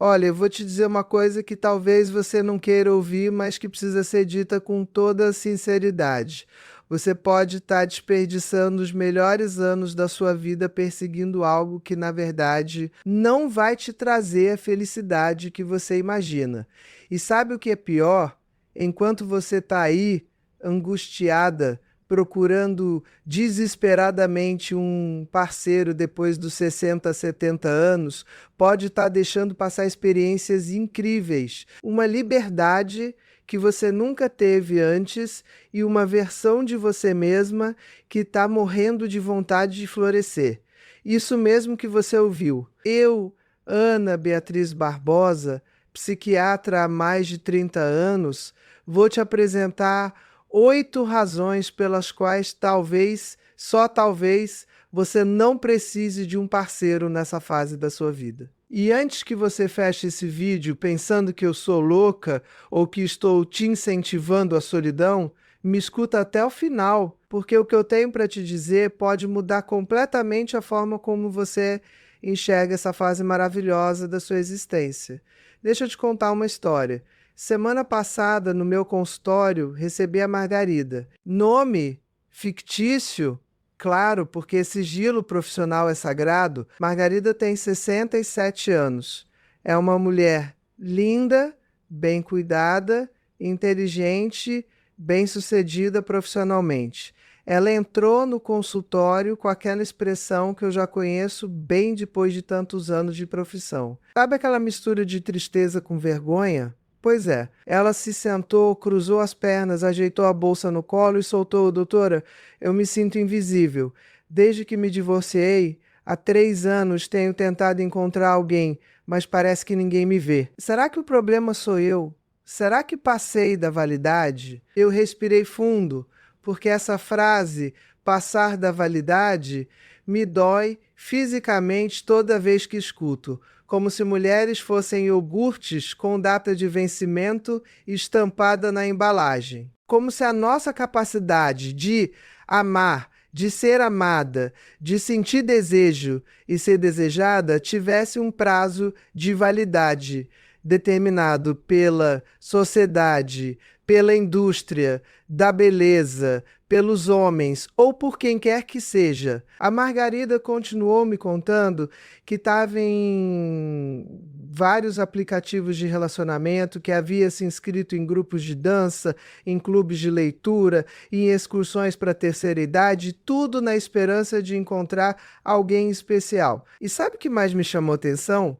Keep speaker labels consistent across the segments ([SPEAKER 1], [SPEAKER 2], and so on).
[SPEAKER 1] Olha, eu vou te dizer uma coisa que talvez você não queira ouvir, mas que precisa ser dita com toda sinceridade. Você pode estar desperdiçando os melhores anos da sua vida perseguindo algo que, na verdade, não vai te trazer a felicidade que você imagina. E sabe o que é pior? Enquanto você está aí, angustiada, procurando desesperadamente um parceiro depois dos 60, 70 anos, pode estar deixando passar experiências incríveis, uma liberdade que você nunca teve antes e uma versão de você mesma que está morrendo de vontade de florescer. Isso mesmo que você ouviu. Eu, Ana Beatriz Barbosa, psiquiatra há mais de 30 anos, vou te apresentar 8 razões pelas quais talvez, só talvez, você não precise de um parceiro nessa fase da sua vida. E antes que você feche esse vídeo pensando que eu sou louca ou que estou te incentivando à solidão, me escuta até o final, porque o que eu tenho para te dizer pode mudar completamente a forma como você enxerga essa fase maravilhosa da sua existência. Deixa eu te contar uma história. Semana passada, no meu consultório, recebi a Margarida. Nome fictício? Claro, porque sigilo profissional é sagrado. Margarida tem 67 anos. É uma mulher linda, bem cuidada, inteligente, bem-sucedida profissionalmente. Ela entrou no consultório com aquela expressão que eu já conheço bem depois de tantos anos de profissão. Sabe aquela mistura de tristeza com vergonha? Pois é, ela se sentou, cruzou as pernas, ajeitou a bolsa no colo e soltou: doutora, eu me sinto invisível. Desde que me divorciei, há 3 anos tenho tentado encontrar alguém, mas parece que ninguém me vê. Será que o problema sou eu? Será que passei da validade? Eu respirei fundo, porque essa frase, passar da validade, me dói fisicamente toda vez que escuto, como se mulheres fossem iogurtes com data de vencimento estampada na embalagem. Como se a nossa capacidade de amar, de ser amada, de sentir desejo e ser desejada tivesse um prazo de validade determinado pela sociedade, pela indústria da beleza, pelos homens ou por quem quer que seja. A Margarida continuou me contando que estava em vários aplicativos de relacionamento, que havia se inscrito em grupos de dança, em clubes de leitura, em excursões para a terceira idade, tudo na esperança de encontrar alguém especial. E sabe o que mais me chamou atenção?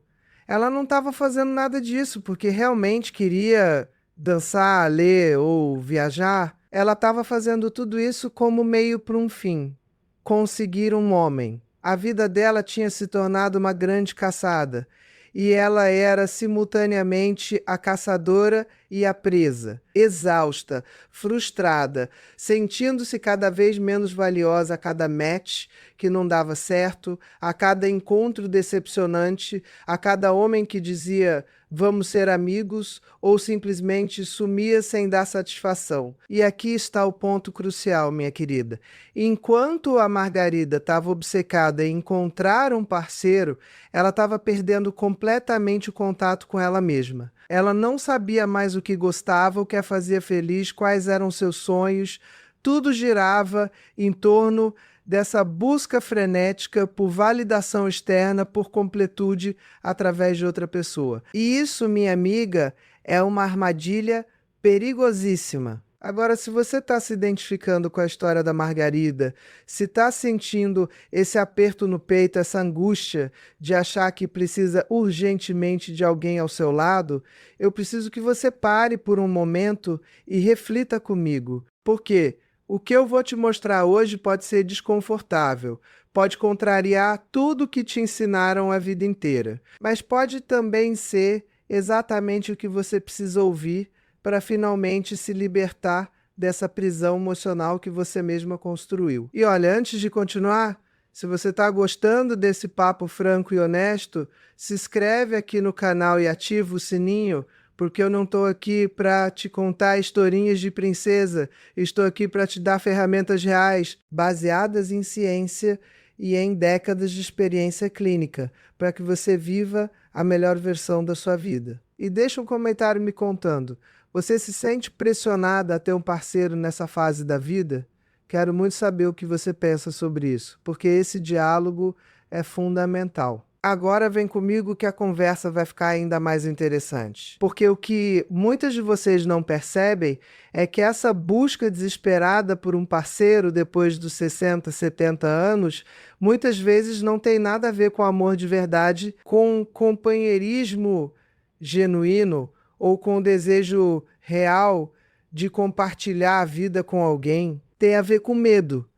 [SPEAKER 1] Ela não estava fazendo nada disso, porque realmente queria dançar, ler ou viajar. Ela estava fazendo tudo isso como meio para um fim: conseguir um homem. A vida dela tinha se tornado uma grande caçada, e ela era simultaneamente a caçadora e a presa, exausta, frustrada, sentindo-se cada vez menos valiosa a cada match que não dava certo, a cada encontro decepcionante, a cada homem que dizia vamos ser amigos ou simplesmente sumia sem dar satisfação. E aqui está o ponto crucial, minha querida. Enquanto a Margarida estava obcecada em encontrar um parceiro, ela estava perdendo completamente o contato com ela mesma. Ela não sabia mais o que gostava, o que a fazia feliz, quais eram seus sonhos. Tudo girava em torno dessa busca frenética por validação externa, por completude através de outra pessoa. E isso, minha amiga, é uma armadilha perigosíssima. Agora, se você está se identificando com a história da Margarida, se está sentindo esse aperto no peito, essa angústia de achar que precisa urgentemente de alguém ao seu lado, eu preciso que você pare por um momento e reflita comigo. Por quê? O que eu vou te mostrar hoje pode ser desconfortável, pode contrariar tudo que te ensinaram a vida inteira, mas pode também ser exatamente o que você precisa ouvir para finalmente se libertar dessa prisão emocional que você mesma construiu. E olha, antes de continuar, se você está gostando desse papo franco e honesto, se inscreve aqui no canal e ativa o sininho, porque eu não estou aqui para te contar historinhas de princesa, estou aqui para te dar ferramentas reais, baseadas em ciência e em décadas de experiência clínica, para que você viva a melhor versão da sua vida. E deixa um comentário me contando, você se sente pressionada a ter um parceiro nessa fase da vida? Quero muito saber o que você pensa sobre isso, porque esse diálogo é fundamental. Agora vem comigo que a conversa vai ficar ainda mais interessante. Porque o que muitas de vocês não percebem é que essa busca desesperada por um parceiro depois dos 60, 70 anos, muitas vezes não tem nada a ver com amor de verdade, com companheirismo genuíno ou com o desejo real de compartilhar a vida com alguém. Tem a ver com medo.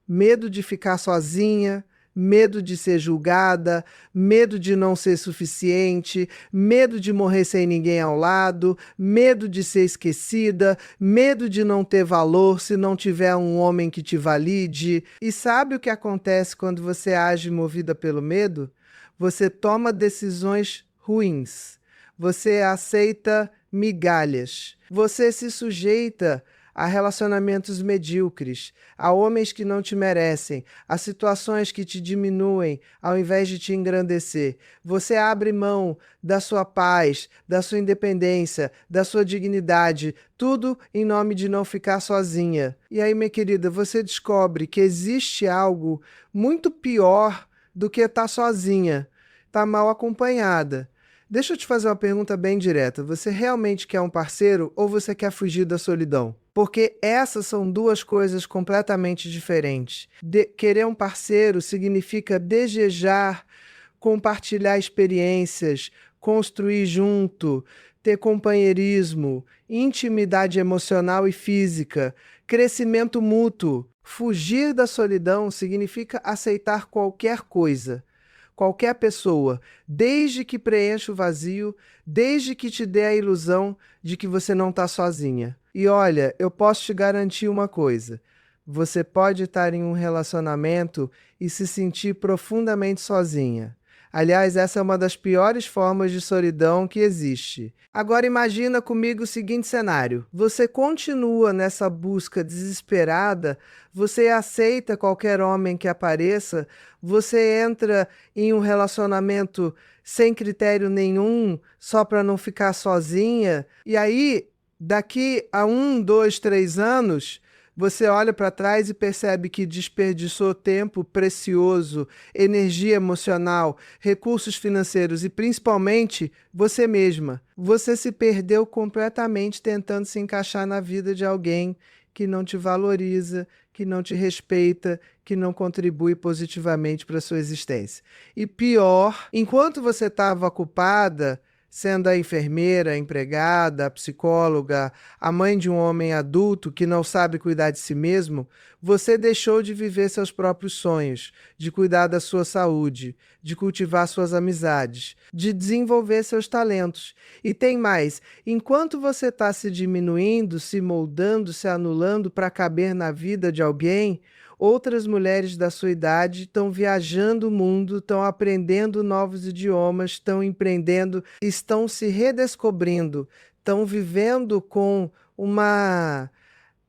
[SPEAKER 1] Medo de ficar sozinha, medo de ser julgada, medo de não ser suficiente, medo de morrer sem ninguém ao lado, medo de ser esquecida, medo de não ter valor se não tiver um homem que te valide. E sabe o que acontece quando você age movida pelo medo? Você toma decisões ruins. Você aceita migalhas. Você se sujeita a relacionamentos medíocres, a homens que não te merecem, a situações que te diminuem ao invés de te engrandecer. Você abre mão da sua paz, da sua independência, da sua dignidade, tudo em nome de não ficar sozinha. E aí, minha querida, você descobre que existe algo muito pior do que estar sozinha, estar mal acompanhada. Deixa eu te fazer uma pergunta bem direta. Você realmente quer um parceiro ou você quer fugir da solidão? Porque essas são duas coisas completamente diferentes. Querer um parceiro significa desejar, compartilhar experiências, construir junto, ter companheirismo, intimidade emocional e física, crescimento mútuo. Fugir da solidão significa aceitar qualquer coisa. Qualquer pessoa, desde que preencha o vazio, desde que te dê a ilusão de que você não está sozinha. E olha, eu posso te garantir uma coisa, você pode estar em um relacionamento e se sentir profundamente sozinha. Aliás, essa é uma das piores formas de solidão que existe. Agora imagina comigo o seguinte cenário. Você continua nessa busca desesperada, você aceita qualquer homem que apareça, você entra em um relacionamento sem critério nenhum, só para não ficar sozinha, e aí, daqui a 1, 2, 3 anos, você olha para trás e percebe que desperdiçou tempo precioso, energia emocional, recursos financeiros e principalmente você mesma. Você se perdeu completamente tentando se encaixar na vida de alguém que não te valoriza, que não te respeita, que não contribui positivamente para a sua existência. E pior, enquanto você estava ocupada sendo a enfermeira, a empregada, a psicóloga, a mãe de um homem adulto que não sabe cuidar de si mesmo, você deixou de viver seus próprios sonhos, de cuidar da sua saúde, de cultivar suas amizades, de desenvolver seus talentos. E tem mais, enquanto você está se diminuindo, se moldando, se anulando para caber na vida de alguém, outras mulheres da sua idade estão viajando o mundo, estão aprendendo novos idiomas, estão empreendendo, estão se redescobrindo, estão vivendo com uma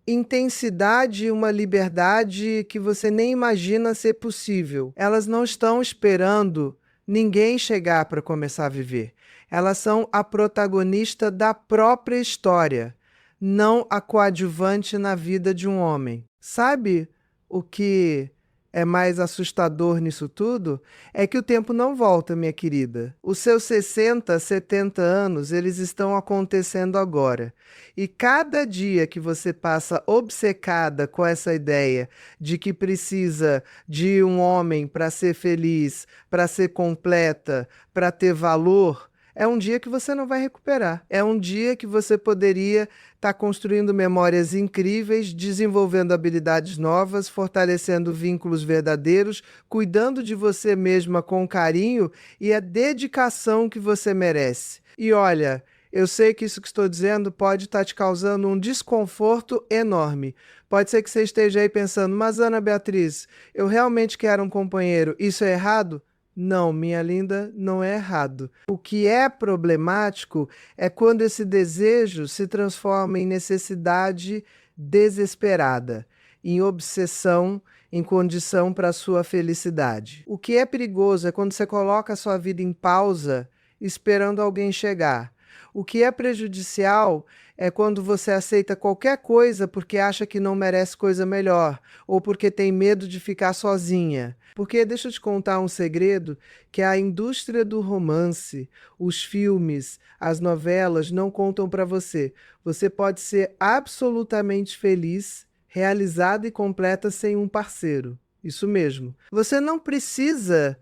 [SPEAKER 1] intensidade e uma liberdade que você nem imagina ser possível. Elas não estão esperando ninguém chegar para começar a viver. Elas são a protagonista da própria história, não a coadjuvante na vida de um homem. Sabe o que é mais assustador nisso tudo? É que o tempo não volta, minha querida. Os seus 60, 70 anos, eles estão acontecendo agora. E cada dia que você passa obcecada com essa ideia de que precisa de um homem para ser feliz, para ser completa, para ter valor, é um dia que você não vai recuperar. É um dia que você poderia estar construindo memórias incríveis, desenvolvendo habilidades novas, fortalecendo vínculos verdadeiros, cuidando de você mesma com carinho e a dedicação que você merece. E olha, eu sei que isso que estou dizendo pode estar te causando um desconforto enorme. Pode ser que você esteja aí pensando, mas Ana Beatriz, eu realmente quero um companheiro, isso é errado? Não, minha linda, não é errado. O que é problemático é quando esse desejo se transforma em necessidade desesperada, em obsessão, em condição para a sua felicidade. O que é perigoso é quando você coloca a sua vida em pausa esperando alguém chegar. O que é prejudicial é quando você aceita qualquer coisa porque acha que não merece coisa melhor, ou porque tem medo de ficar sozinha. Porque deixa eu te contar um segredo, que a indústria do romance, os filmes, as novelas não contam para você. Você pode ser absolutamente feliz, realizada e completa sem um parceiro. Isso mesmo. Você não precisa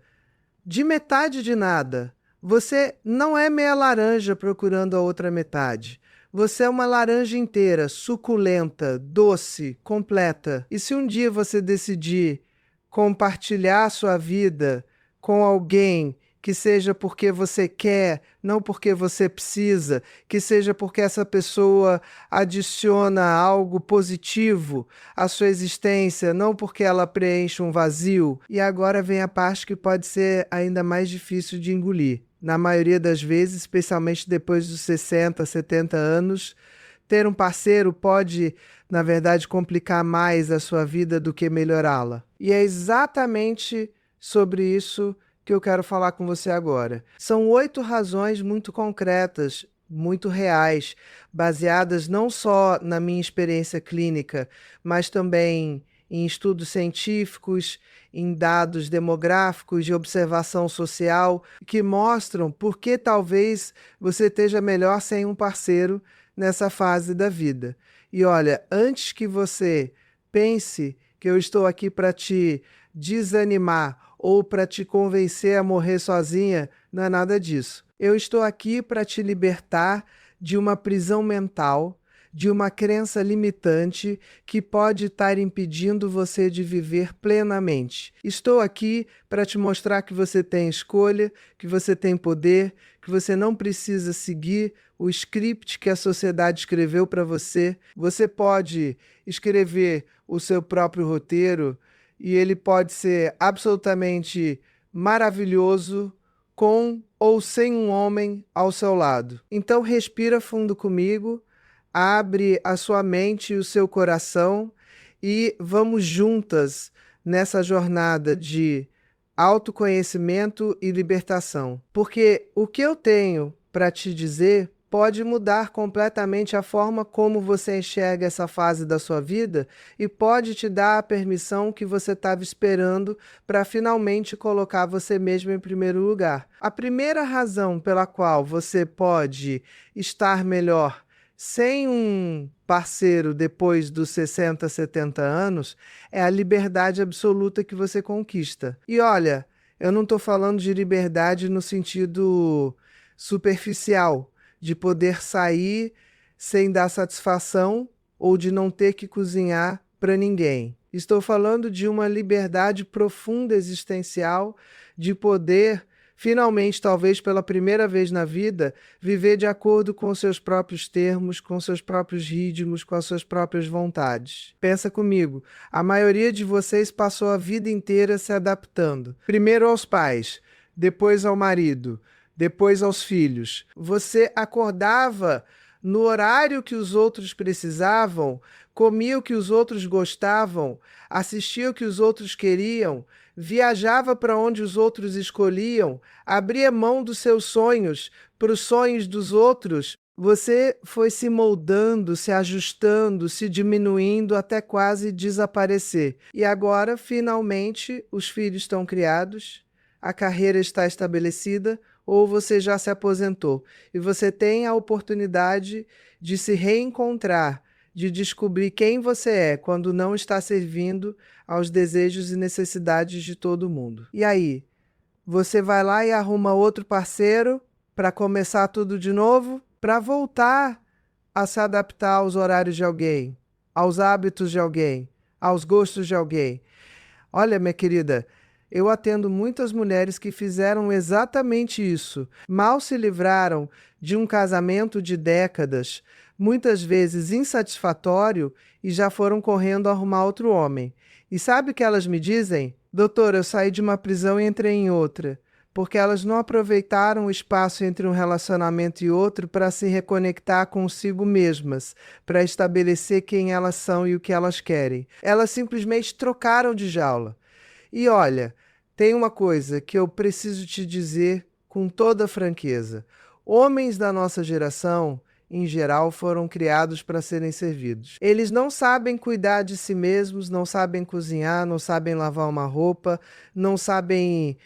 [SPEAKER 1] de metade de nada. Você não é meia laranja procurando a outra metade. Você é uma laranja inteira, suculenta, doce, completa. E se um dia você decidir compartilhar sua vida com alguém, que seja porque você quer, não porque você precisa, que seja porque essa pessoa adiciona algo positivo à sua existência, não porque ela preenche um vazio. E agora vem a parte que pode ser ainda mais difícil de engolir. Na maioria das vezes, especialmente depois dos 60, 70 anos, ter um parceiro pode, na verdade, complicar mais a sua vida do que melhorá-la. E é exatamente sobre isso que eu quero falar com você agora. São 8 razões muito concretas, muito reais, baseadas não só na minha experiência clínica, mas também em estudos científicos, em dados demográficos de observação social, que mostram por que talvez você esteja melhor sem um parceiro nessa fase da vida. E olha, antes que você pense que eu estou aqui para te desanimar ou para te convencer a morrer sozinha, não é nada disso. Eu estou aqui para te libertar de uma prisão mental, de uma crença limitante que pode estar impedindo você de viver plenamente. Estou aqui para te mostrar que você tem escolha, que você tem poder, que você não precisa seguir o script que a sociedade escreveu para você. Você pode escrever o seu próprio roteiro e ele pode ser absolutamente maravilhoso com ou sem um homem ao seu lado. Então respira fundo comigo, abre a sua mente e o seu coração e vamos juntas nessa jornada de autoconhecimento e libertação. Porque o que eu tenho para te dizer pode mudar completamente a forma como você enxerga essa fase da sua vida e pode te dar a permissão que você estava esperando para finalmente colocar você mesmo em primeiro lugar. A primeira razão pela qual você pode estar melhor sem um parceiro depois dos 60, 70 anos é a liberdade absoluta que você conquista. E olha, eu não estou falando de liberdade no sentido superficial, de poder sair sem dar satisfação ou de não ter que cozinhar para ninguém. Estou falando de uma liberdade profunda existencial, de poder, finalmente, talvez pela primeira vez na vida, viver de acordo com seus próprios termos, com seus próprios ritmos, com as suas próprias vontades. Pensa comigo, a maioria de vocês passou a vida inteira se adaptando. Primeiro aos pais, depois ao marido, depois aos filhos. Você acordava no horário que os outros precisavam, comia o que os outros gostavam, assistia o que os outros queriam, viajava para onde os outros escolhiam, abria mão dos seus sonhos para os sonhos dos outros. Você foi se moldando, se ajustando, se diminuindo até quase desaparecer. E agora, finalmente, os filhos estão criados, a carreira está estabelecida, ou você já se aposentou e você tem a oportunidade de se reencontrar, de descobrir quem você é quando não está servindo aos desejos e necessidades de todo mundo. E aí, você vai lá e arruma outro parceiro para começar tudo de novo, para voltar a se adaptar aos horários de alguém, aos hábitos de alguém, aos gostos de alguém. Olha, minha querida, eu atendo muitas mulheres que fizeram exatamente isso. Mal se livraram de um casamento de décadas, muitas vezes insatisfatório, e já foram correndo arrumar outro homem. E sabe o que elas me dizem? Doutora, eu saí de uma prisão e entrei em outra. porque elas não aproveitaram o espaço entre um relacionamento e outro para se reconectar consigo mesmas, para estabelecer quem elas são e o que elas querem. Elas simplesmente trocaram de jaula. E olha, tem uma coisa que eu preciso te dizer com toda franqueza. Homens da nossa geração, em geral, foram criados para serem servidos. Eles não sabem cuidar de si mesmos, não sabem cozinhar, não sabem lavar uma roupa, não sabem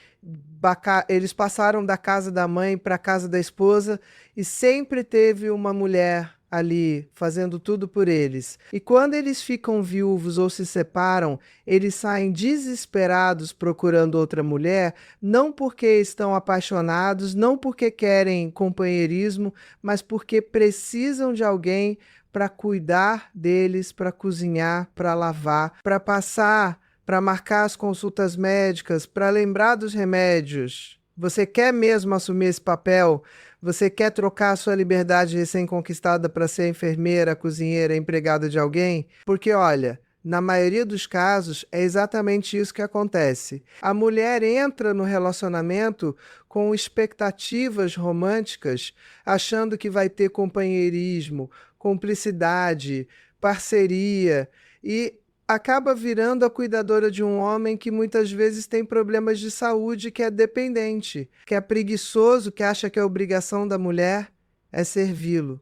[SPEAKER 1] eles passaram da casa da mãe para a casa da esposa e sempre teve uma mulher ali fazendo tudo por eles. E quando eles ficam viúvos ou se separam, eles saem desesperados procurando outra mulher, não porque estão apaixonados, não porque querem companheirismo, mas porque precisam de alguém para cuidar deles, para cozinhar, para lavar, para passar, para marcar as consultas médicas, para lembrar dos remédios. Você quer mesmo assumir esse papel? Você quer trocar a sua liberdade recém-conquistada para ser enfermeira, cozinheira, empregada de alguém? Porque, olha, na maioria dos casos, é exatamente isso que acontece. A mulher entra no relacionamento com expectativas românticas, achando que vai ter companheirismo, cumplicidade, parceria e acaba virando a cuidadora de um homem que muitas vezes tem problemas de saúde, que é dependente, que é preguiçoso, que acha que a obrigação da mulher é servi-lo.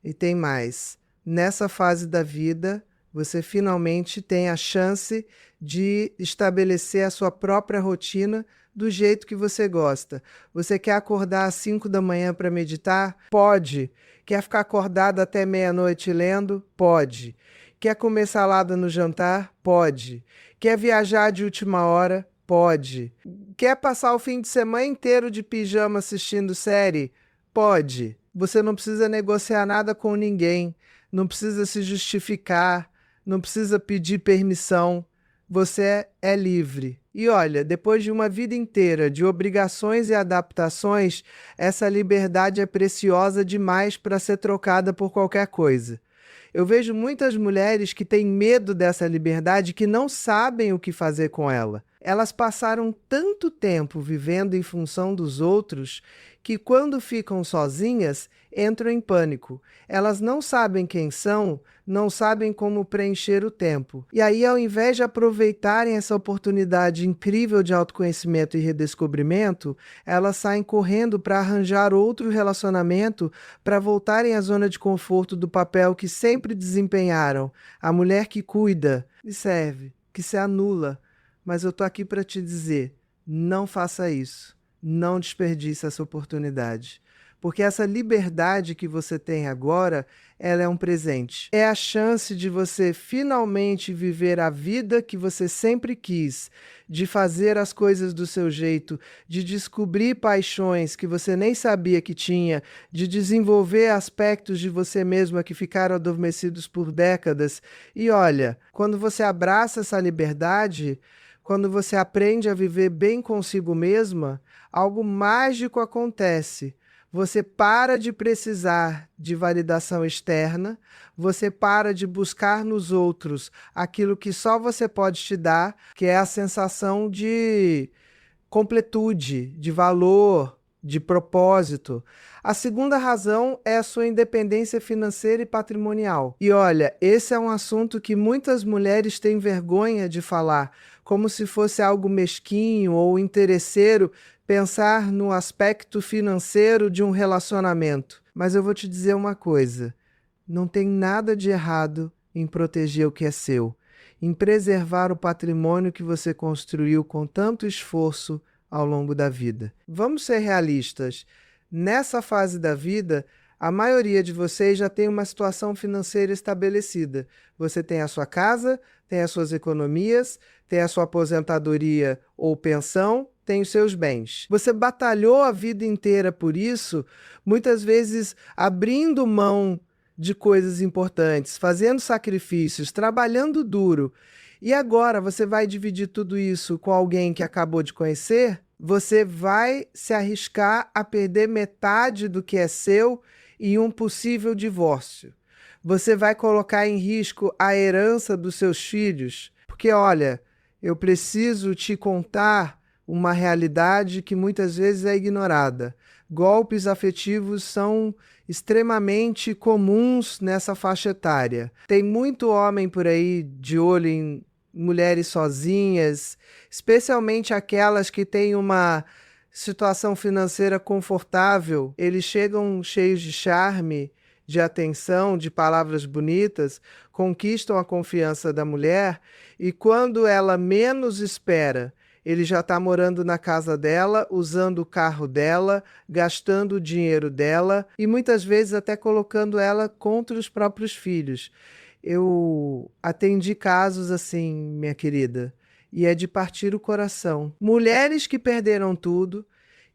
[SPEAKER 1] E tem mais. Nessa fase da vida, você finalmente tem a chance de estabelecer a sua própria rotina do jeito que você gosta. Você quer acordar às 5 da manhã para meditar? Pode. Quer ficar acordado até meia-noite lendo? Pode. Quer comer salada no jantar? Pode. Quer viajar de última hora? Pode. Quer passar o fim de semana inteiro de pijama assistindo série? Pode. Você não precisa negociar nada com ninguém, não precisa se justificar, não precisa pedir permissão. Você é livre. E olha, depois de uma vida inteira de obrigações e adaptações, essa liberdade é preciosa demais para ser trocada por qualquer coisa. Eu vejo muitas mulheres que têm medo dessa liberdade, que não sabem o que fazer com ela. Elas passaram tanto tempo vivendo em função dos outros que, quando ficam sozinhas, entram em pânico. Elas não sabem quem são, não sabem como preencher o tempo. E aí, ao invés de aproveitarem essa oportunidade incrível de autoconhecimento e redescobrimento, elas saem correndo para arranjar outro relacionamento, para voltarem à zona de conforto do papel que sempre desempenharam. A mulher que cuida e serve, que se anula. Mas eu tô aqui para te dizer, não faça isso. Não desperdice essa oportunidade. Porque essa liberdade que você tem agora, ela é um presente. É a chance de você finalmente viver a vida que você sempre quis, de fazer as coisas do seu jeito, de descobrir paixões que você nem sabia que tinha, de desenvolver aspectos de você mesma que ficaram adormecidos por décadas. E olha, quando você abraça essa liberdade, quando você aprende a viver bem consigo mesma, algo mágico acontece. Você para de precisar de validação externa, você para de buscar nos outros aquilo que só você pode te dar, que é a sensação de completude, de valor, de propósito. A segunda razão é a sua independência financeira e patrimonial. E olha, esse é um assunto que muitas mulheres têm vergonha de falar, como se fosse algo mesquinho ou interesseiro pensar no aspecto financeiro de um relacionamento. Mas eu vou te dizer uma coisa, não tem nada de errado em proteger o que é seu, em preservar o patrimônio que você construiu com tanto esforço ao longo da vida. Vamos ser realistas. Nessa fase da vida, a maioria de vocês já tem uma situação financeira estabelecida. Você tem a sua casa, tem as suas economias, tem a sua aposentadoria ou pensão, tem os seus bens. Você batalhou a vida inteira por isso, muitas vezes abrindo mão de coisas importantes, fazendo sacrifícios, trabalhando duro. E agora você vai dividir tudo isso com alguém que acabou de conhecer? Você vai se arriscar a perder metade do que é seu em um possível divórcio. Você vai colocar em risco a herança dos seus filhos? Porque, olha, eu preciso te contar uma realidade que muitas vezes é ignorada. Golpes afetivos são extremamente comuns nessa faixa etária. Tem muito homem por aí de olho em mulheres sozinhas, especialmente aquelas que têm uma situação financeira confortável. Eles chegam cheios de charme, de atenção, de palavras bonitas, conquistam a confiança da mulher e quando ela menos espera, ele já está morando na casa dela, usando o carro dela, gastando o dinheiro dela e muitas vezes até colocando ela contra os próprios filhos. Eu atendi casos assim, minha querida, e é de partir o coração. Mulheres que perderam tudo,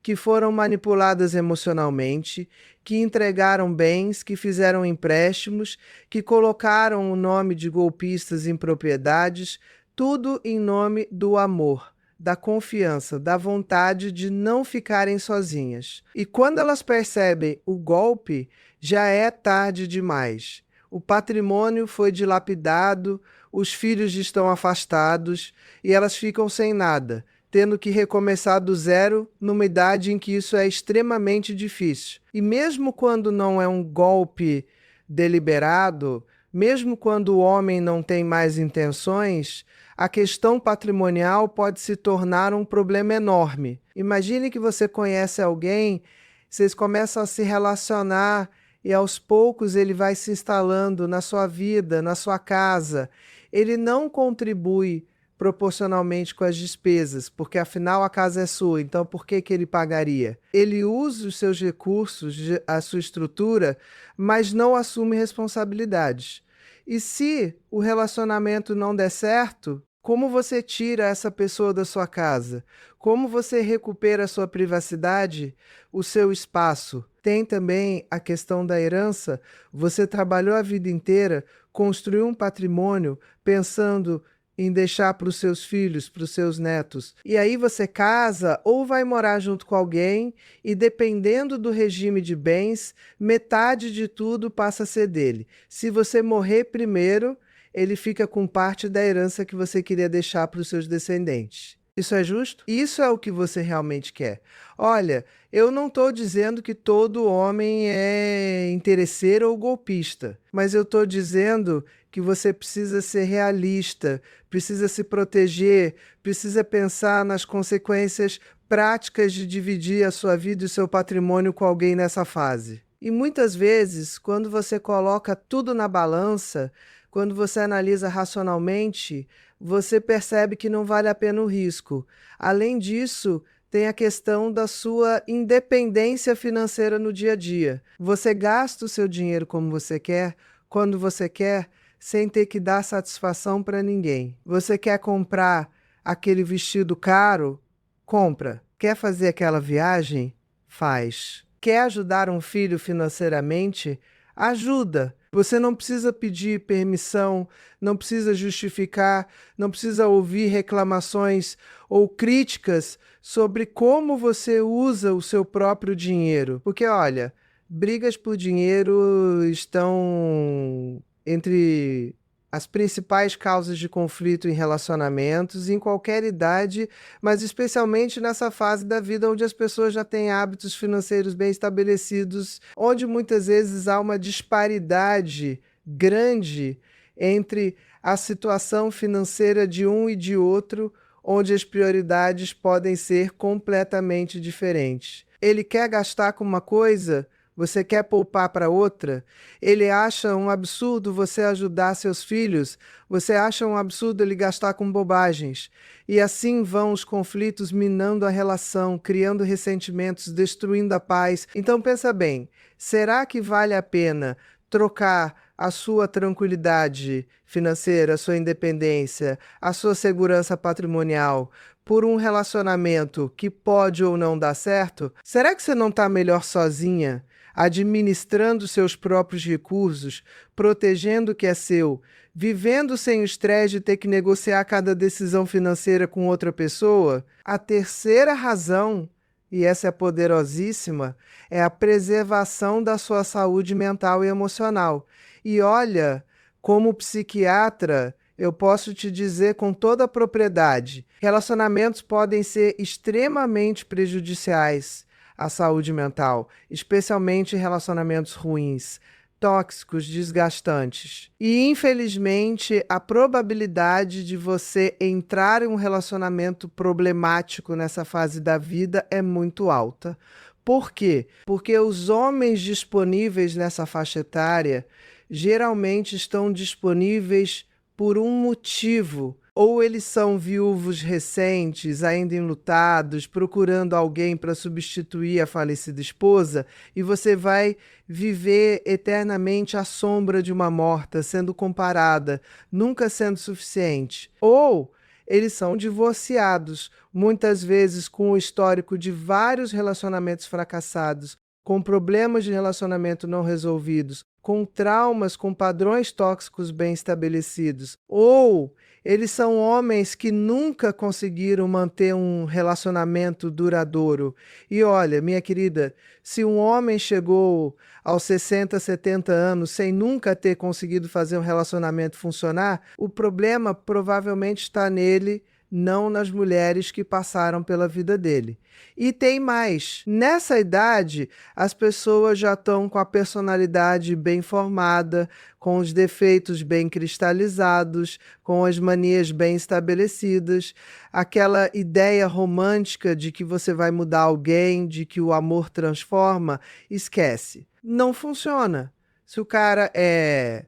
[SPEAKER 1] que foram manipuladas emocionalmente, que entregaram bens, que fizeram empréstimos, que colocaram o nome de golpistas em propriedades, tudo em nome do amor, da confiança, da vontade de não ficarem sozinhas. E quando elas percebem o golpe, já é tarde demais. O patrimônio foi dilapidado, os filhos estão afastados e elas ficam sem nada, tendo que recomeçar do zero numa idade em que isso é extremamente difícil. E mesmo quando não é um golpe deliberado, mesmo quando o homem não tem mais intenções, a questão patrimonial pode se tornar um problema enorme. Imagine que você conhece alguém, vocês começam a se relacionar e aos poucos ele vai se instalando na sua vida, na sua casa. Ele não contribui proporcionalmente com as despesas, porque afinal a casa é sua, então por que que ele pagaria? Ele usa os seus recursos, a sua estrutura, mas não assume responsabilidades. E se o relacionamento não der certo, como você tira essa pessoa da sua casa? Como você recupera a sua privacidade, o seu espaço? Tem também a questão da herança. Você trabalhou a vida inteira, construiu um patrimônio pensando em deixar para os seus filhos, para os seus netos. E aí você casa ou vai morar junto com alguém e dependendo do regime de bens, metade de tudo passa a ser dele. Se você morrer primeiro, ele fica com parte da herança que você queria deixar para os seus descendentes. Isso é justo? Isso é o que você realmente quer. Olha, eu não estou dizendo que todo homem é interesseiro ou golpista, mas eu estou dizendo que você precisa ser realista, precisa se proteger, precisa pensar nas consequências práticas de dividir a sua vida e o seu patrimônio com alguém nessa fase. E muitas vezes, quando você coloca tudo na balança, quando você analisa racionalmente, você percebe que não vale a pena o risco. Além disso, tem a questão da sua independência financeira no dia a dia. Você gasta o seu dinheiro como você quer, quando você quer, sem ter que dar satisfação para ninguém. Você quer comprar aquele vestido caro? Compra. Quer fazer aquela viagem? Faz. Quer ajudar um filho financeiramente? Ajuda. Você não precisa pedir permissão, não precisa justificar, não precisa ouvir reclamações ou críticas sobre como você usa o seu próprio dinheiro. Porque, olha, brigas por dinheiro estão entre as principais causas de conflito em relacionamentos, em qualquer idade, mas especialmente nessa fase da vida onde as pessoas já têm hábitos financeiros bem estabelecidos, onde muitas vezes há uma disparidade grande entre a situação financeira de um e de outro, onde as prioridades podem ser completamente diferentes. Ele quer gastar com uma coisa, você quer poupar para outra? Ele acha um absurdo você ajudar seus filhos? Você acha um absurdo ele gastar com bobagens? E assim vão os conflitos minando a relação, criando ressentimentos, destruindo a paz. Então pensa bem, será que vale a pena trocar a sua tranquilidade financeira, a sua independência, a sua segurança patrimonial por um relacionamento que pode ou não dar certo? Será que você não está melhor sozinha? Administrando seus próprios recursos, protegendo o que é seu, vivendo sem o estresse de ter que negociar cada decisão financeira com outra pessoa? A terceira razão, e essa é poderosíssima, é a preservação da sua saúde mental e emocional. E olha, como psiquiatra, eu posso te dizer com toda a propriedade Relacionamentos podem ser extremamente prejudiciais à saúde mental, especialmente relacionamentos ruins, tóxicos, desgastantes. E, infelizmente, a probabilidade de você entrar em um relacionamento problemático nessa fase da vida é muito alta. Por quê? Porque os homens disponíveis nessa faixa etária geralmente estão disponíveis por um motivo. Ou eles são viúvos recentes, ainda enlutados, procurando alguém para substituir a falecida esposa, e você vai viver eternamente à sombra de uma morta, sendo comparada, nunca sendo suficiente. Ou eles são divorciados, muitas vezes com o histórico de vários relacionamentos fracassados, com problemas de relacionamento não resolvidos, com traumas, com padrões tóxicos bem estabelecidos. Ou eles são homens que nunca conseguiram manter um relacionamento duradouro. E olha, minha querida, se um homem chegou aos 60, 70 anos sem nunca ter conseguido fazer um relacionamento funcionar, o problema provavelmente está nele, não nas mulheres que passaram pela vida dele. E tem mais. Nessa idade, as pessoas já estão com a personalidade bem formada, com os defeitos bem cristalizados, com as manias bem estabelecidas. Aquela ideia romântica de que você vai mudar alguém, de que o amor transforma, esquece. Não funciona. Se o cara é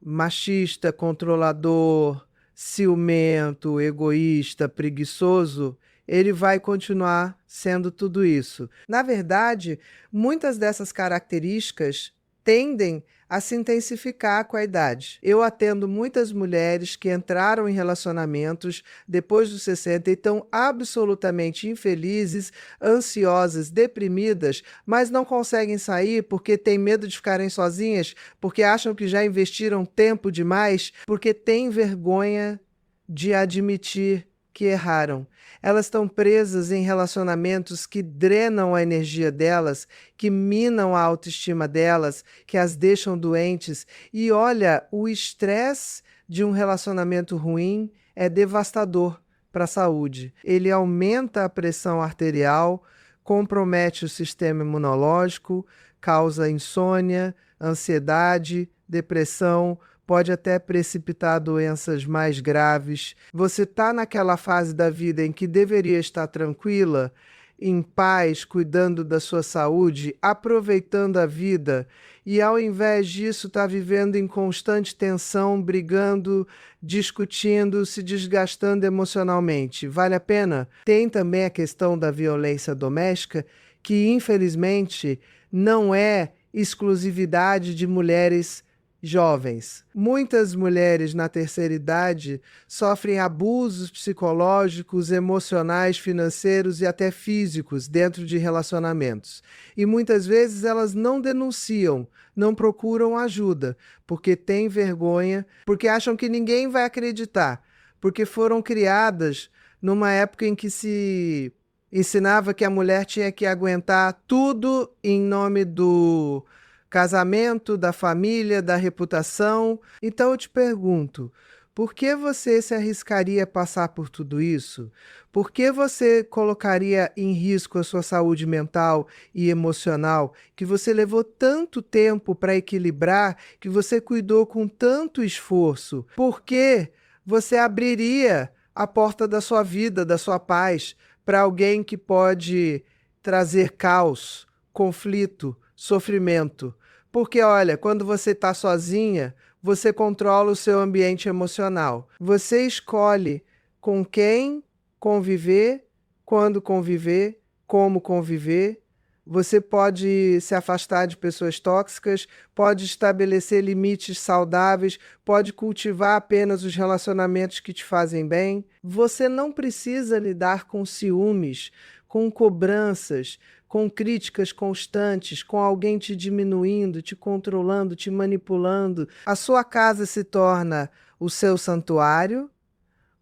[SPEAKER 1] machista, controlador, ciumento, egoísta, preguiçoso, ele vai continuar sendo tudo isso. Na verdade, muitas dessas características tendem a se intensificar com a idade. Eu atendo muitas mulheres que entraram em relacionamentos depois dos 60 e estão absolutamente infelizes, ansiosas, deprimidas, mas não conseguem sair porque têm medo de ficarem sozinhas, porque acham que já investiram tempo demais, porque têm vergonha de admitir que erraram. Elas estão presas em relacionamentos que drenam a energia delas, que minam a autoestima delas, que as deixam doentes. E olha, o estresse de um relacionamento ruim é devastador para a saúde. Ele aumenta a pressão arterial, compromete o sistema imunológico, causa insônia, ansiedade, depressão, pode até precipitar doenças mais graves. Você está naquela fase da vida em que deveria estar tranquila, em paz, cuidando da sua saúde, aproveitando a vida, e ao invés disso está vivendo em constante tensão, brigando, discutindo, se desgastando emocionalmente. Vale a pena? Tem também a questão da violência doméstica, que infelizmente não é exclusividade de mulheres jovens. Muitas mulheres na terceira idade sofrem abusos psicológicos, emocionais, financeiros e até físicos dentro de relacionamentos. E muitas vezes elas não denunciam, não procuram ajuda, porque têm vergonha, porque acham que ninguém vai acreditar, porque foram criadas numa época em que se ensinava que a mulher tinha que aguentar tudo em nome do casamento, da família, da reputação. Então eu te pergunto, por que você se arriscaria a passar por tudo isso? Por que você colocaria em risco a sua saúde mental e emocional, que você levou tanto tempo para equilibrar, que você cuidou com tanto esforço? Por que você abriria a porta da sua vida, da sua paz, para alguém que pode trazer caos, conflito, sofrimento? Porque, olha, quando você está sozinha, você controla o seu ambiente emocional. Você escolhe com quem conviver, quando conviver, como conviver. Você pode se afastar de pessoas tóxicas, pode estabelecer limites saudáveis, pode cultivar apenas os relacionamentos que te fazem bem. Você não precisa lidar com ciúmes, com cobranças, com críticas constantes, com alguém te diminuindo, te controlando, te manipulando. A sua casa se torna o seu santuário,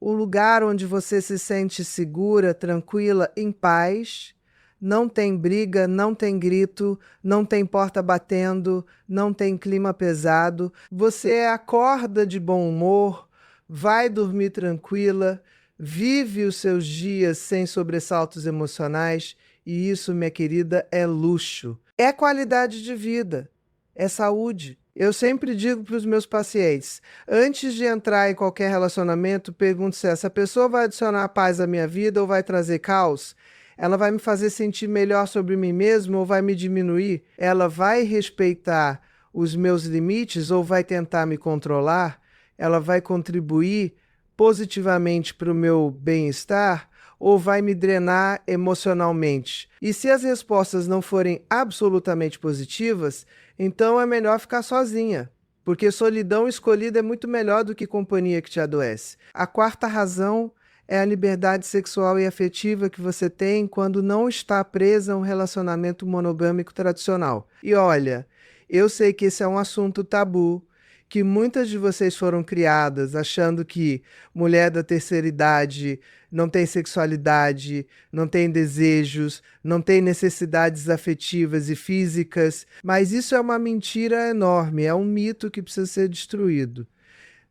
[SPEAKER 1] o lugar onde você se sente segura, tranquila, em paz. Não tem briga, não tem grito, não tem porta batendo, não tem clima pesado. Você acorda de bom humor, vai dormir tranquila, Vive os seus dias sem sobressaltos emocionais e isso, minha querida, é luxo. É qualidade de vida, é saúde. Eu sempre digo para os meus pacientes, antes de entrar em qualquer relacionamento, pergunto se essa pessoa vai adicionar paz à minha vida ou vai trazer caos. Ela vai me fazer sentir melhor sobre mim mesmo ou vai me diminuir? Ela vai respeitar os meus limites ou vai tentar me controlar? Ela vai contribuir positivamente para o meu bem-estar ou vai me drenar emocionalmente? E se as respostas não forem absolutamente positivas, então é melhor ficar sozinha, porque solidão escolhida é muito melhor do que companhia que te adoece. A quarta razão é a liberdade sexual e afetiva que você tem quando não está presa a um relacionamento monogâmico tradicional. E olha, eu sei que esse é um assunto tabu, que muitas de vocês foram criadas achando que mulher da terceira idade não tem sexualidade, não tem desejos, não tem necessidades afetivas e físicas, mas isso é uma mentira enorme, é um mito que precisa ser destruído.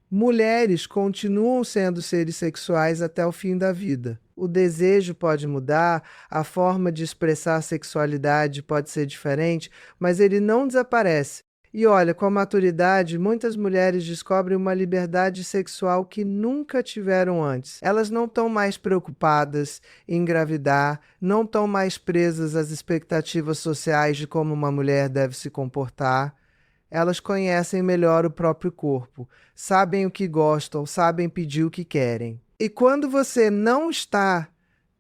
[SPEAKER 1] Mulheres continuam sendo seres sexuais até o fim da vida. O desejo pode mudar, a forma de expressar a sexualidade pode ser diferente, mas ele não desaparece. E olha, com a maturidade, muitas mulheres descobrem uma liberdade sexual que nunca tiveram antes. Elas não estão mais preocupadas em engravidar, não estão mais presas às expectativas sociais de como uma mulher deve se comportar. Elas conhecem melhor o próprio corpo, sabem o que gostam, sabem pedir o que querem. E quando você não está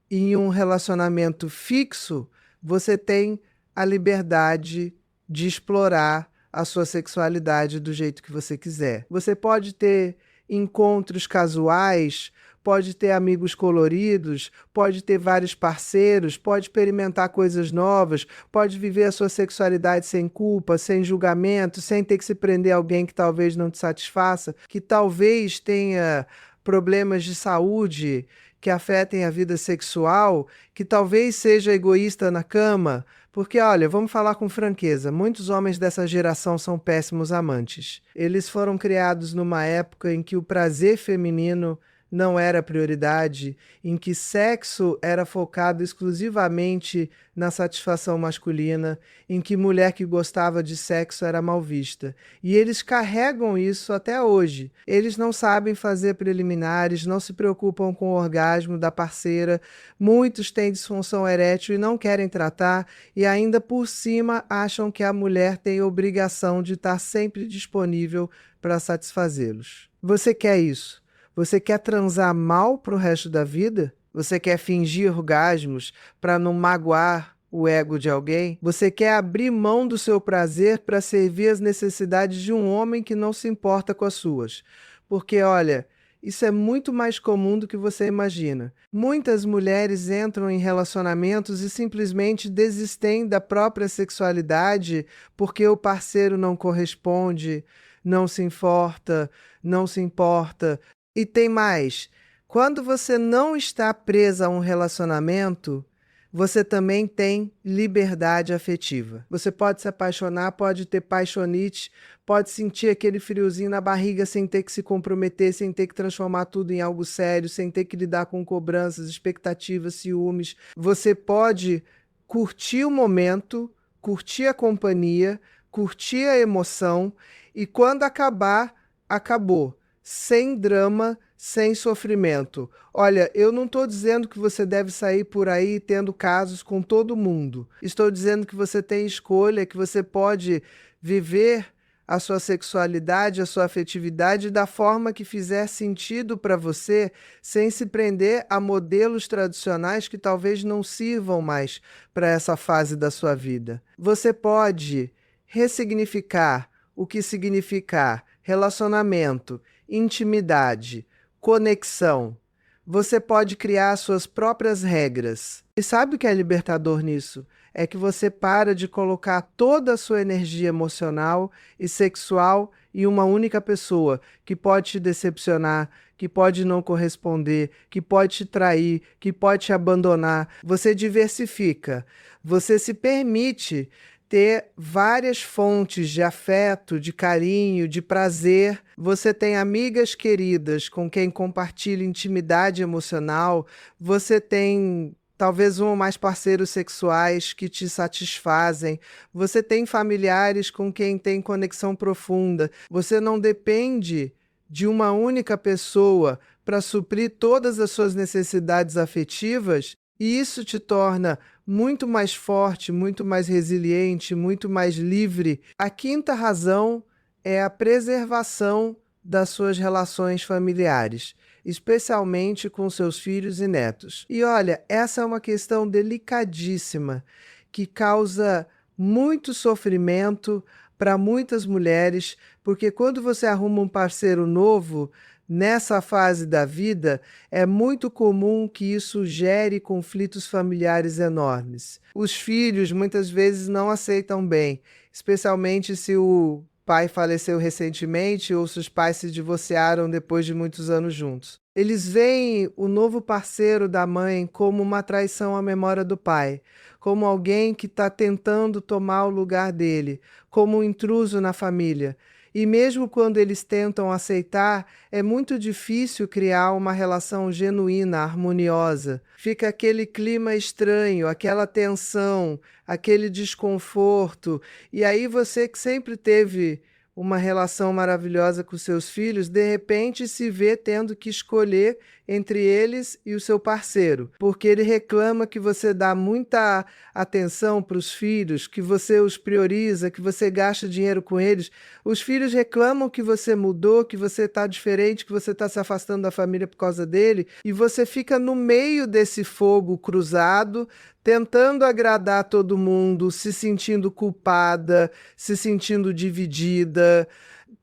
[SPEAKER 1] em um relacionamento fixo, você tem a liberdade de explorar a sua sexualidade do jeito que você quiser. Você pode ter encontros casuais, pode ter amigos coloridos, pode ter vários parceiros, pode experimentar coisas novas, pode viver a sua sexualidade sem culpa, sem julgamento, sem ter que se prender a alguém que talvez não te satisfaça, que talvez tenha problemas de saúde que afetem a vida sexual, que talvez seja egoísta na cama. Porque, olha, vamos falar com franqueza, muitos homens dessa geração são péssimos amantes. Eles foram criados numa época em que o prazer feminino não era prioridade, em que sexo era focado exclusivamente na satisfação masculina, em que mulher que gostava de sexo era mal vista. E eles carregam isso até hoje. Eles não sabem fazer preliminares, não se preocupam com o orgasmo da parceira, muitos têm disfunção erétil e não querem tratar, e ainda por cima acham que a mulher tem obrigação de estar sempre disponível para satisfazê-los. Você quer isso? Você quer transar mal para o resto da vida? Você quer fingir orgasmos para não magoar o ego de alguém? Você quer abrir mão do seu prazer para servir as necessidades de um homem que não se importa com as suas? Porque, olha, isso é muito mais comum do que você imagina. Muitas mulheres entram em relacionamentos e simplesmente desistem da própria sexualidade porque o parceiro não corresponde, não se importa, não se importa. E tem mais, quando você não está presa a um relacionamento, você também tem liberdade afetiva. Você pode se apaixonar, pode ter paixonite, pode sentir aquele friozinho na barriga sem ter que se comprometer, sem ter que transformar tudo em algo sério, sem ter que lidar com cobranças, expectativas, ciúmes. Você pode curtir o momento, curtir a companhia, curtir a emoção e quando acabar, acabou. Sem drama, sem sofrimento. Olha, eu não estou dizendo que você deve sair por aí tendo casos com todo mundo. Estou dizendo que você tem escolha, que você pode viver a sua sexualidade, a sua afetividade da forma que fizer sentido para você, sem se prender a modelos tradicionais que talvez não sirvam mais para essa fase da sua vida. Você pode ressignificar o que significar relacionamento, intimidade, conexão. Você pode criar suas próprias regras. E sabe o que é libertador nisso? É que você para de colocar toda a sua energia emocional e sexual em uma única pessoa, que pode te decepcionar, que pode não corresponder, que pode te trair, que pode te abandonar. Você diversifica. Você se permite ter várias fontes de afeto, de carinho, de prazer. Você tem amigas queridas com quem compartilha intimidade emocional. Você tem talvez um ou mais parceiros sexuais que te satisfazem. Você tem familiares com quem tem conexão profunda. Você não depende de uma única pessoa para suprir todas as suas necessidades afetivas, e isso te torna muito mais forte, muito mais resiliente, muito mais livre. A quinta razão é a preservação das suas relações familiares, especialmente com seus filhos e netos. E olha, essa é uma questão delicadíssima que causa muito sofrimento para muitas mulheres, porque quando você arruma um parceiro novo, nessa fase da vida, é muito comum que isso gere conflitos familiares enormes. Os filhos muitas vezes não aceitam bem, especialmente se o pai faleceu recentemente ou se os pais se divorciaram depois de muitos anos juntos. Eles veem o novo parceiro da mãe como uma traição à memória do pai, como alguém que está tentando tomar o lugar dele, como um intruso na família. E mesmo quando eles tentam aceitar, é muito difícil criar uma relação genuína, harmoniosa. Fica aquele clima estranho, aquela tensão, aquele desconforto. E aí você que sempre teve uma relação maravilhosa com seus filhos, de repente se vê tendo que escolher entre eles e o seu parceiro, porque ele reclama que você dá muita atenção para os filhos, que você os prioriza, que você gasta dinheiro com eles. Os filhos reclamam que você mudou, que você está diferente, que você está se afastando da família por causa dele, e você fica no meio desse fogo cruzado, tentando agradar todo mundo, se sentindo culpada, se sentindo dividida.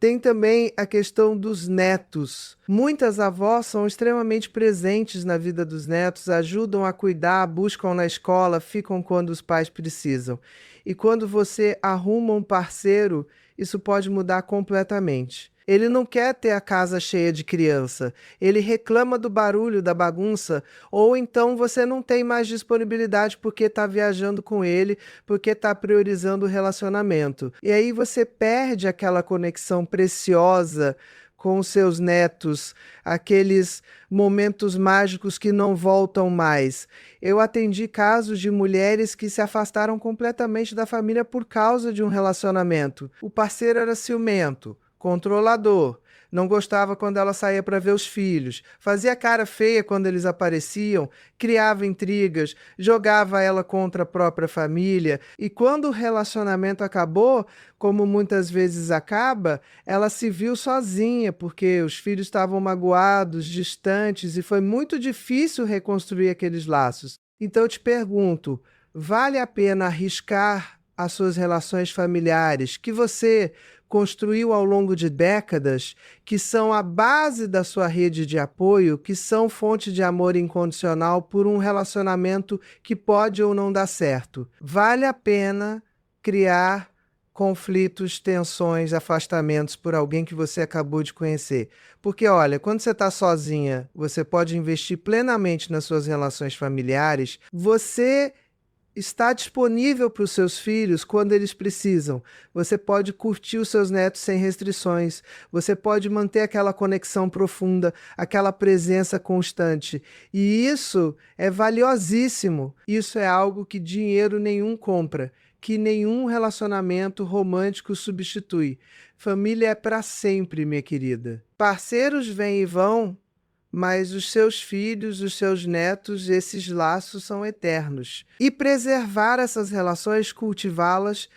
[SPEAKER 1] Tem também a questão dos netos. Muitas avós são extremamente presentes na vida dos netos, ajudam a cuidar, buscam na escola, ficam quando os pais precisam. E quando você arruma um parceiro, isso pode mudar completamente. Ele não quer ter a casa cheia de criança, ele reclama do barulho, da bagunça, ou então você não tem mais disponibilidade porque está viajando com ele, porque está priorizando o relacionamento. E aí você perde aquela conexão preciosa com os seus netos, aqueles momentos mágicos que não voltam mais. Eu atendi casos de mulheres que se afastaram completamente da família por causa de um relacionamento. O parceiro era ciumento, controlador, não gostava quando ela saía para ver os filhos, fazia cara feia quando eles apareciam, criava intrigas, jogava ela contra a própria família, e quando o relacionamento acabou, como muitas vezes acaba, ela se viu sozinha, porque os filhos estavam magoados, distantes, e foi muito difícil reconstruir aqueles laços. Então eu te pergunto, vale a pena arriscar as suas relações familiares, que você construiu ao longo de décadas, que são a base da sua rede de apoio, que são fonte de amor incondicional por um relacionamento que pode ou não dar certo? Vale a pena criar conflitos, tensões, afastamentos por alguém que você acabou de conhecer? Porque, olha, quando você está sozinha, você pode investir plenamente nas suas relações familiares, você está disponível para os seus filhos quando eles precisam. Você pode curtir os seus netos sem restrições. Você pode manter aquela conexão profunda, aquela presença constante. E isso é valiosíssimo. Isso é algo que dinheiro nenhum compra, que nenhum relacionamento romântico substitui. Família é para sempre, minha querida. Parceiros vêm e vão, mas os seus filhos, os seus netos, esses laços são eternos. E preservar essas relações, cultivá-las,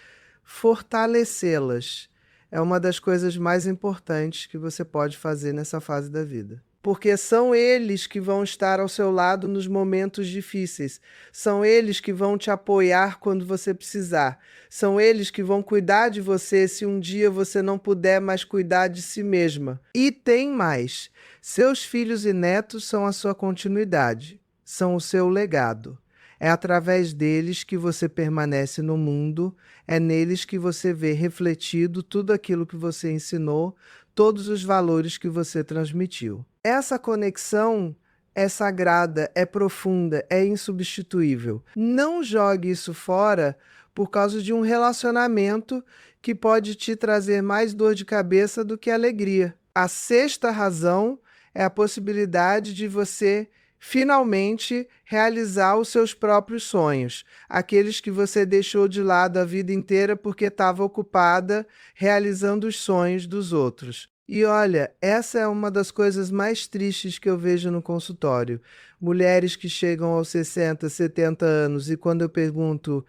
[SPEAKER 1] fortalecê-las, é uma das coisas mais importantes que você pode fazer nessa fase da vida. Porque são eles que vão estar ao seu lado nos momentos difíceis. São eles que vão te apoiar quando você precisar. São eles que vão cuidar de você se um dia você não puder mais cuidar de si mesma. E tem mais. Seus filhos e netos são a sua continuidade, são o seu legado. É através deles que você permanece no mundo, é neles que você vê refletido tudo aquilo que você ensinou, todos os valores que você transmitiu. Essa conexão é sagrada, é profunda, é insubstituível. Não jogue isso fora por causa de um relacionamento que pode te trazer mais dor de cabeça do que alegria. A sexta razão é a possibilidade de você finalmente realizar os seus próprios sonhos, aqueles que você deixou de lado a vida inteira porque estava ocupada realizando os sonhos dos outros. E olha, essa é uma das coisas mais tristes que eu vejo no consultório. Mulheres que chegam aos 60, 70 anos e quando eu pergunto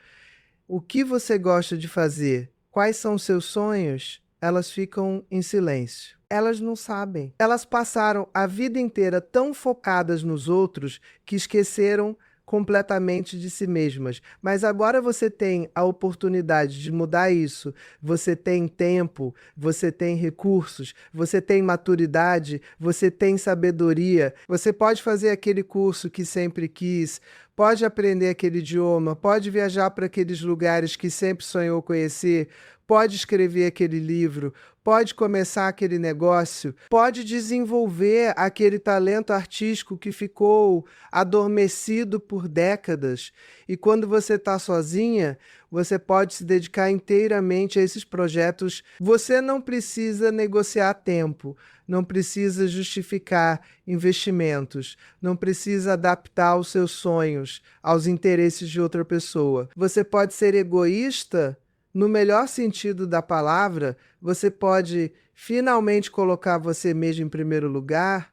[SPEAKER 1] o que você gosta de fazer, quais são os seus sonhos, elas ficam em silêncio. Elas não sabem. Elas passaram a vida inteira tão focadas nos outros que esqueceram completamente de si mesmas. Mas agora você tem a oportunidade de mudar isso. Você tem tempo, você tem recursos, você tem maturidade, você tem sabedoria. Você pode fazer aquele curso que sempre quis, pode aprender aquele idioma, pode viajar para aqueles lugares que sempre sonhou conhecer, pode escrever aquele livro, pode começar aquele negócio, pode desenvolver aquele talento artístico que ficou adormecido por décadas. E quando você está sozinha, você pode se dedicar inteiramente a esses projetos. Você não precisa negociar tempo, não precisa justificar investimentos, não precisa adaptar os seus sonhos aos interesses de outra pessoa. Você pode ser egoísta. No melhor sentido da palavra, você pode finalmente colocar você mesmo em primeiro lugar.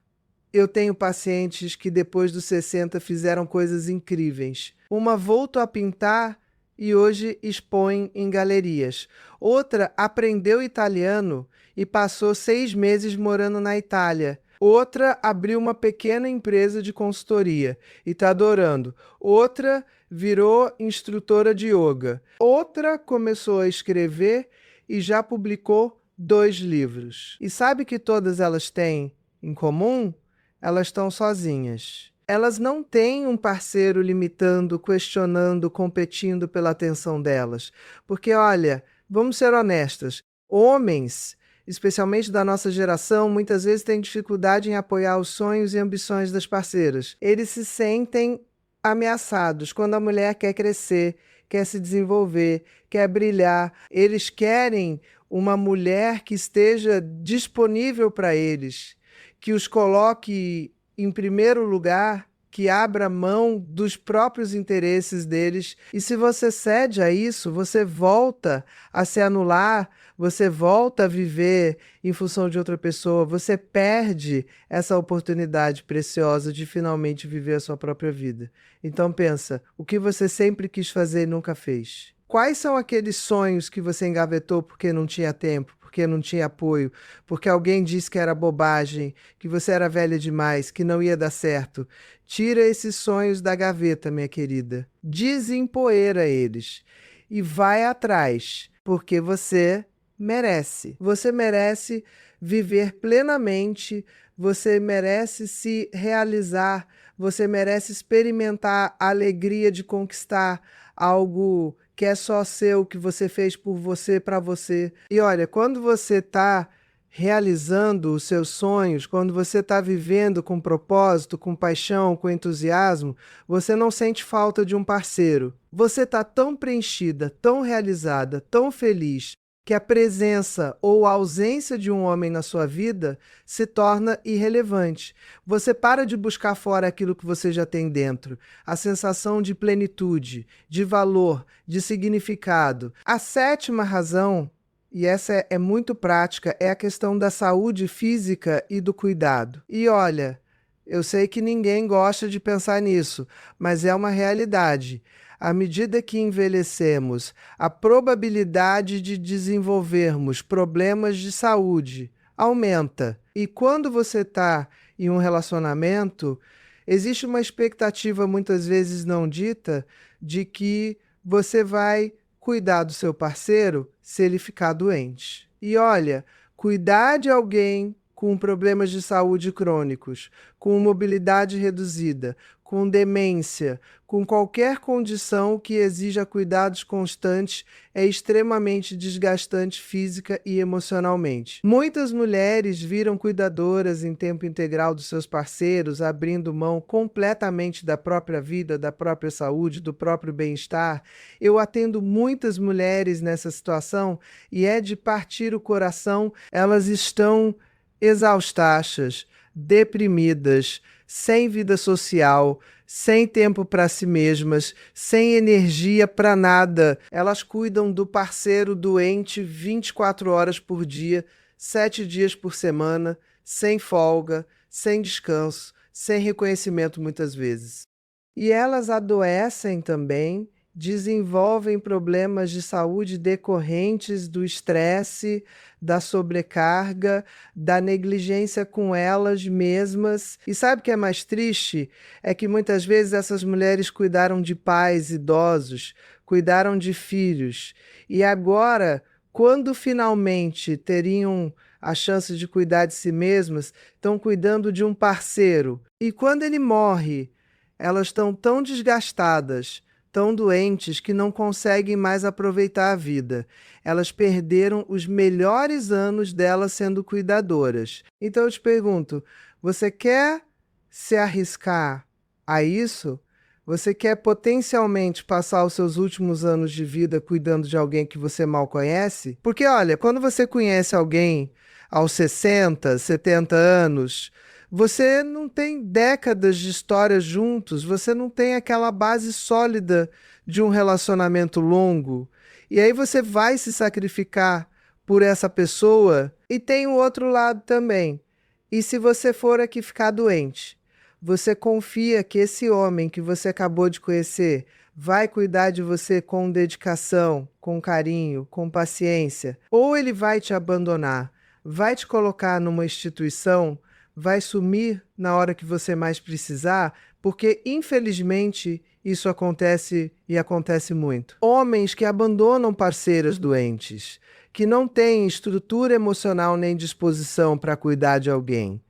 [SPEAKER 1] Eu tenho pacientes que depois dos 60 fizeram coisas incríveis. Uma voltou a pintar e hoje expõe em galerias. Outra aprendeu italiano e passou 6 meses morando na Itália. Outra abriu uma pequena empresa de consultoria e está adorando. Outra virou instrutora de yoga. Outra começou a escrever e já publicou 2 livros. E sabe o que todas elas têm em comum? Elas estão sozinhas. Elas não têm um parceiro limitando, questionando, competindo pela atenção delas. Porque, olha, vamos ser honestas, homens, especialmente da nossa geração, muitas vezes têm dificuldade em apoiar os sonhos e ambições das parceiras. Eles se sentem ameaçados quando a mulher quer crescer, quer se desenvolver, quer brilhar. Eles querem uma mulher que esteja disponível para eles, que os coloque em primeiro lugar, que abra mão dos próprios interesses deles. E se você cede a isso, você volta a se anular, você volta a viver em função de outra pessoa, você perde essa oportunidade preciosa de finalmente viver a sua própria vida. Então pensa, o que você sempre quis fazer e nunca fez? Quais são aqueles sonhos que você engavetou porque não tinha tempo, porque não tinha apoio, porque alguém disse que era bobagem, que você era velha demais, que não ia dar certo? Tira esses sonhos da gaveta, minha querida. Desempoeira eles e vai atrás, porque você merece. Você merece viver plenamente, você merece se realizar, você merece experimentar a alegria de conquistar algo que é só seu, que você fez por você, para você. E olha, quando você está realizando os seus sonhos, quando você está vivendo com propósito, com paixão, com entusiasmo, você não sente falta de um parceiro. Você está tão preenchida, tão realizada, tão feliz, que a presença ou a ausência de um homem na sua vida se torna irrelevante. Você para de buscar fora aquilo que você já tem dentro, a sensação de plenitude, de valor, de significado. A sétima razão, e essa é muito prática, é a questão da saúde física e do cuidado. E olha, eu sei que ninguém gosta de pensar nisso, mas é uma realidade. À medida que envelhecemos, a probabilidade de desenvolvermos problemas de saúde aumenta. E quando você está em um relacionamento, existe uma expectativa muitas vezes não dita de que você vai cuidar do seu parceiro se ele ficar doente. E olha, cuidar de alguém com problemas de saúde crônicos, com mobilidade reduzida, com demência, com qualquer condição que exija cuidados constantes, é extremamente desgastante física e emocionalmente. Muitas mulheres viram cuidadoras em tempo integral dos seus parceiros, abrindo mão completamente da própria vida, da própria saúde, do próprio bem-estar. Eu atendo muitas mulheres nessa situação e é de partir o coração. Elas estão exaustas, deprimidas, sem vida social, sem tempo para si mesmas, sem energia para nada. Elas cuidam do parceiro doente 24 horas por dia, 7 dias por semana, sem folga, sem descanso, sem reconhecimento muitas vezes. E elas adoecem também, desenvolvem problemas de saúde decorrentes do estresse, da sobrecarga, da negligência com elas mesmas. E sabe o que é mais triste? É que muitas vezes essas mulheres cuidaram de pais idosos, cuidaram de filhos, e agora, quando finalmente teriam a chance de cuidar de si mesmas, estão cuidando de um parceiro. E quando ele morre, elas estão tão desgastadas, tão doentes, que não conseguem mais aproveitar a vida. Elas perderam os melhores anos delas sendo cuidadoras. Então eu te pergunto, você quer se arriscar a isso? Você quer potencialmente passar os seus últimos anos de vida cuidando de alguém que você mal conhece? Porque olha, quando você conhece alguém aos 60, 70 anos, você não tem décadas de história juntos, você não tem aquela base sólida de um relacionamento longo. E aí você vai se sacrificar por essa pessoa. E tem o outro lado também. E se você for aqui ficar doente, você confia que esse homem que você acabou de conhecer vai cuidar de você com dedicação, com carinho, com paciência? Ou ele vai te abandonar, vai te colocar numa instituição, vai sumir na hora que você mais precisar, porque infelizmente isso acontece e acontece muito. Homens que abandonam parceiras doentes, que não têm estrutura emocional nem disposição para cuidar de alguém.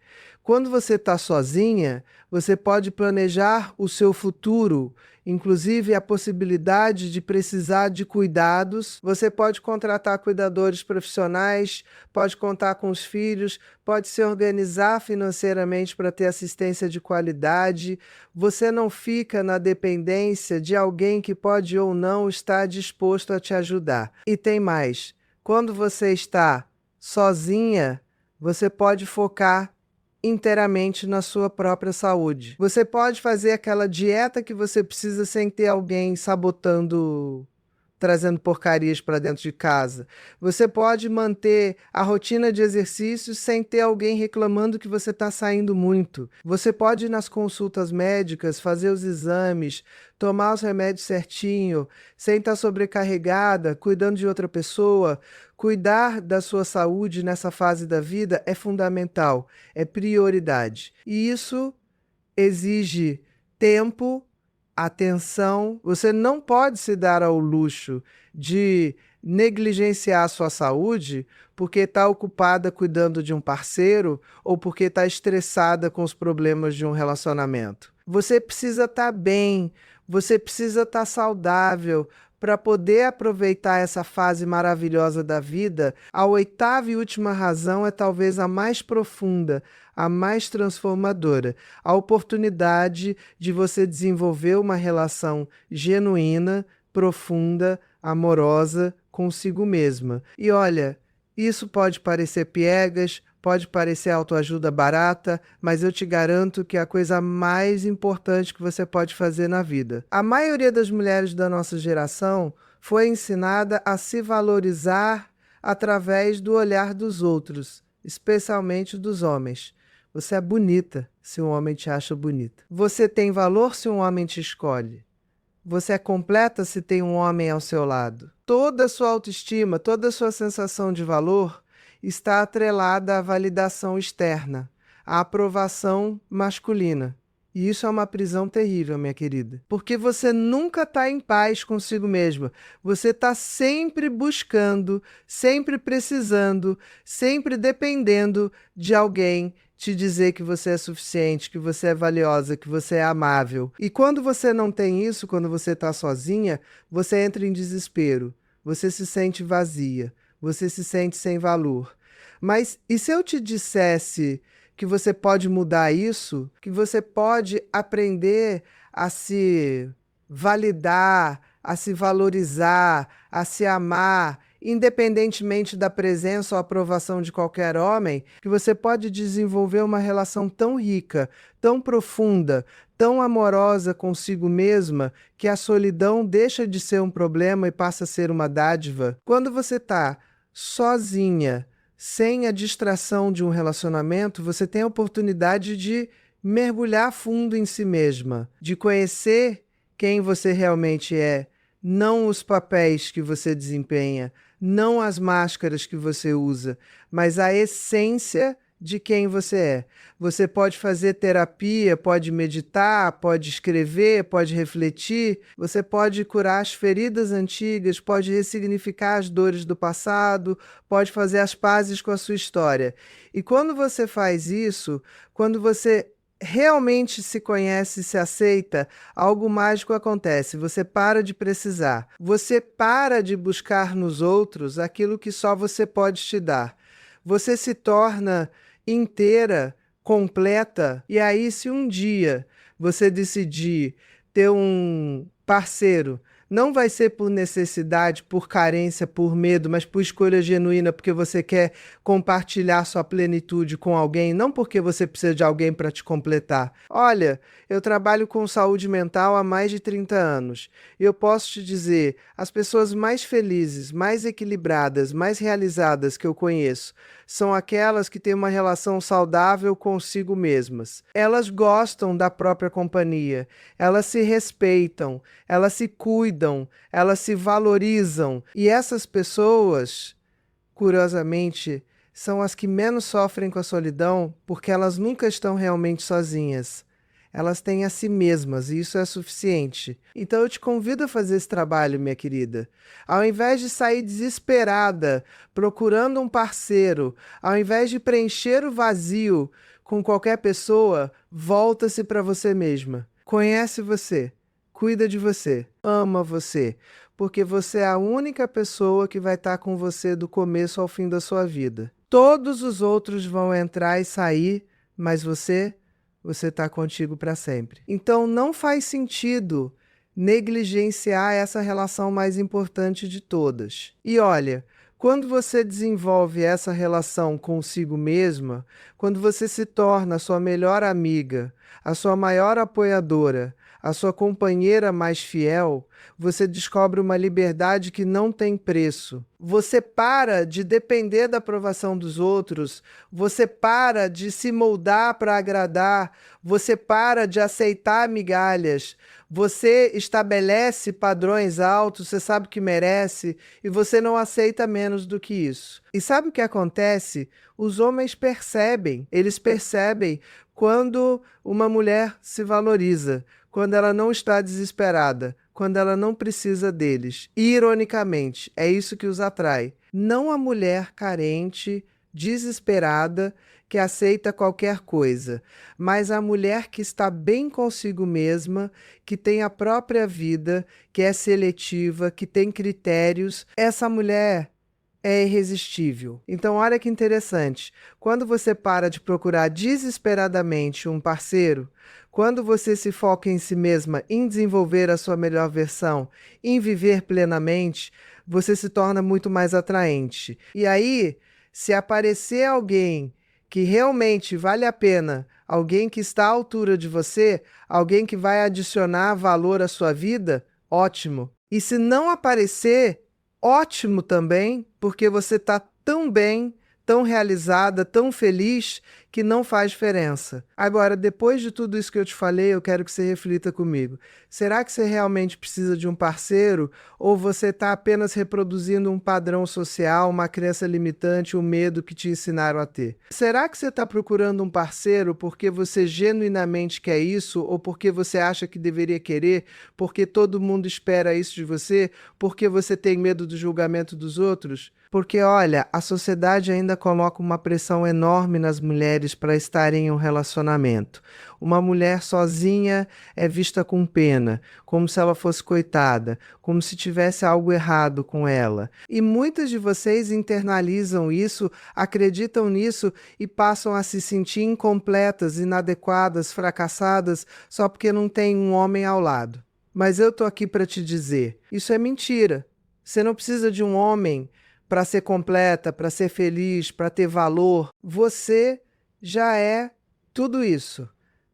[SPEAKER 1] Quando você está sozinha, você pode planejar o seu futuro, inclusive a possibilidade de precisar de cuidados. Você pode contratar cuidadores profissionais, pode contar com os filhos, pode se organizar financeiramente para ter assistência de qualidade. Você não fica na dependência de alguém que pode ou não estar disposto a te ajudar. E tem mais, quando você está sozinha, você pode focar inteiramente na sua própria saúde. Você pode fazer aquela dieta que você precisa sem ter alguém sabotando, trazendo porcarias para dentro de casa. Você pode manter a rotina de exercícios sem ter alguém reclamando que você está saindo muito. Você pode ir nas consultas médicas, fazer os exames, tomar os remédios certinho, sem estar sobrecarregada, cuidando de outra pessoa. Cuidar da sua saúde nessa fase da vida é fundamental, é prioridade. E isso exige tempo, atenção. Você não pode se dar ao luxo de negligenciar a sua saúde porque está ocupada cuidando de um parceiro ou porque está estressada com os problemas de um relacionamento. Você precisa estar bem, você precisa estar saudável para poder aproveitar essa fase maravilhosa da vida. A oitava e última razão é talvez a mais profunda, a mais transformadora, a oportunidade de você desenvolver uma relação genuína, profunda, amorosa consigo mesma. E olha, isso pode parecer piegas, pode parecer autoajuda barata, mas eu te garanto que é a coisa mais importante que você pode fazer na vida. A maioria das mulheres da nossa geração foi ensinada a se valorizar através do olhar dos outros, especialmente dos homens. Você é bonita se um homem te acha bonita. Você tem valor se um homem te escolhe. Você é completa se tem um homem ao seu lado. Toda a sua autoestima, toda a sua sensação de valor está atrelada à validação externa, à aprovação masculina. E isso é uma prisão terrível, minha querida. Porque você nunca está em paz consigo mesma. Você está sempre buscando, sempre precisando, sempre dependendo de alguém te dizer que você é suficiente, que você é valiosa, que você é amável. E quando você não tem isso, quando você está sozinha, você entra em desespero, você se sente vazia, você se sente sem valor. Mas e se eu te dissesse que você pode mudar isso, que você pode aprender a se validar, a se valorizar, a se amar, independentemente da presença ou aprovação de qualquer homem, que você pode desenvolver uma relação tão rica, tão profunda, tão amorosa consigo mesma, que a solidão deixa de ser um problema e passa a ser uma dádiva? Quando você está sozinha, sem a distração de um relacionamento, você tem a oportunidade de mergulhar fundo em si mesma, de conhecer quem você realmente é, não os papéis que você desempenha, não as máscaras que você usa, mas a essência de quem você é. Você pode fazer terapia, pode meditar, pode escrever, pode refletir, você pode curar as feridas antigas, pode ressignificar as dores do passado, pode fazer as pazes com a sua história. E quando você faz isso, quando você realmente se conhece e se aceita, algo mágico acontece. Você para de precisar. Você para de buscar nos outros aquilo que só você pode te dar. Você se torna inteira, completa. E aí, se um dia você decidir ter um parceiro, não vai ser por necessidade, por carência, por medo, mas por escolha genuína, porque você quer compartilhar sua plenitude com alguém, não porque você precisa de alguém para te completar. Olha, eu trabalho com saúde mental há mais de 30 anos. E eu posso te dizer, as pessoas mais felizes, mais equilibradas, mais realizadas que eu conheço, são aquelas que têm uma relação saudável consigo mesmas. Elas gostam da própria companhia, elas se respeitam, elas se cuidam, elas se valorizam. E essas pessoas, curiosamente, são as que menos sofrem com a solidão, porque elas nunca estão realmente sozinhas. Elas têm a si mesmas e isso é suficiente. Então eu te convido a fazer esse trabalho, minha querida. Ao invés de sair desesperada, procurando um parceiro, ao invés de preencher o vazio com qualquer pessoa, volta-se para você mesma. Conhece você, cuida de você, ama você, porque você é a única pessoa que vai estar com você do começo ao fim da sua vida. Todos os outros vão entrar e sair, mas você está contigo para sempre. Então não faz sentido negligenciar essa relação mais importante de todas. E olha, quando você desenvolve essa relação consigo mesma, quando você se torna a sua melhor amiga, a sua maior apoiadora, a sua companheira mais fiel, você descobre uma liberdade que não tem preço. Você para de depender da aprovação dos outros, você para de se moldar para agradar, você para de aceitar migalhas, você estabelece padrões altos, você sabe que merece e você não aceita menos do que isso. E sabe o que acontece? Os homens percebem, eles percebem quando uma mulher se valoriza, quando ela não está desesperada, quando ela não precisa deles. E, ironicamente, é isso que os atrai. Não a mulher carente, desesperada, que aceita qualquer coisa, mas a mulher que está bem consigo mesma, que tem a própria vida, que é seletiva, que tem critérios. Essa mulher é irresistível. Então, olha que interessante. Quando você para de procurar desesperadamente um parceiro, quando você se foca em si mesma, em desenvolver a sua melhor versão, em viver plenamente, você se torna muito mais atraente. E aí, se aparecer alguém que realmente vale a pena, alguém que está à altura de você, alguém que vai adicionar valor à sua vida, ótimo. E se não aparecer, ótimo também, porque você está tão bem, tão realizada, tão feliz, que não faz diferença. Agora, depois de tudo isso que eu te falei, eu quero que você reflita comigo. Será que você realmente precisa de um parceiro? Ou você está apenas reproduzindo um padrão social, uma crença limitante, um medo que te ensinaram a ter? Será que você está procurando um parceiro porque você genuinamente quer isso? Ou porque você acha que deveria querer? Porque todo mundo espera isso de você? Porque você tem medo do julgamento dos outros? Porque, olha, a sociedade ainda coloca uma pressão enorme nas mulheres para estarem em um relacionamento. Uma mulher sozinha é vista com pena, como se ela fosse coitada, como se tivesse algo errado com ela. E muitas de vocês internalizam isso, acreditam nisso e passam a se sentir incompletas, inadequadas, fracassadas, só porque não tem um homem ao lado. Mas eu tô aqui para te dizer, isso é mentira. Você não precisa de um homem para ser completa, para ser feliz, para ter valor. Você já é tudo isso.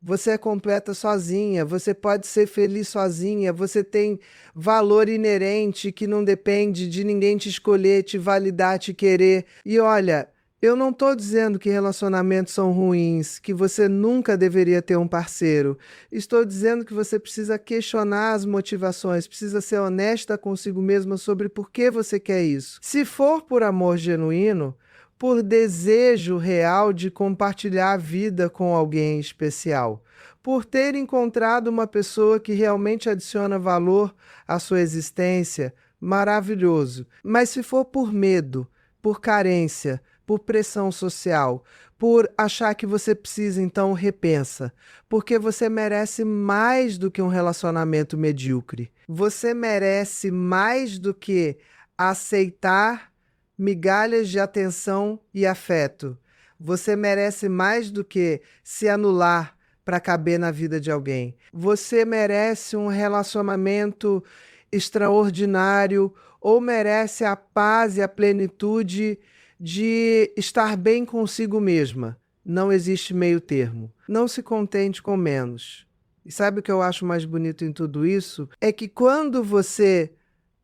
[SPEAKER 1] Você é completa sozinha, você pode ser feliz sozinha, você tem valor inerente que não depende de ninguém te escolher, te validar, te querer. E olha, eu não estou dizendo que relacionamentos são ruins, que você nunca deveria ter um parceiro. Estou dizendo que você precisa questionar as motivações, precisa ser honesta consigo mesma sobre por que você quer isso. Se for por amor genuíno, por desejo real de compartilhar a vida com alguém especial, por ter encontrado uma pessoa que realmente adiciona valor à sua existência, maravilhoso. Mas se for por medo, por carência, por pressão social, por achar que você precisa, então repensa. Porque você merece mais do que um relacionamento medíocre. Você merece mais do que aceitar migalhas de atenção e afeto. Você merece mais do que se anular para caber na vida de alguém. Você merece um relacionamento extraordinário ou merece a paz e a plenitude de estar bem consigo mesma. Não existe meio termo. Não se contente com menos. E sabe o que eu acho mais bonito em tudo isso? É que quando você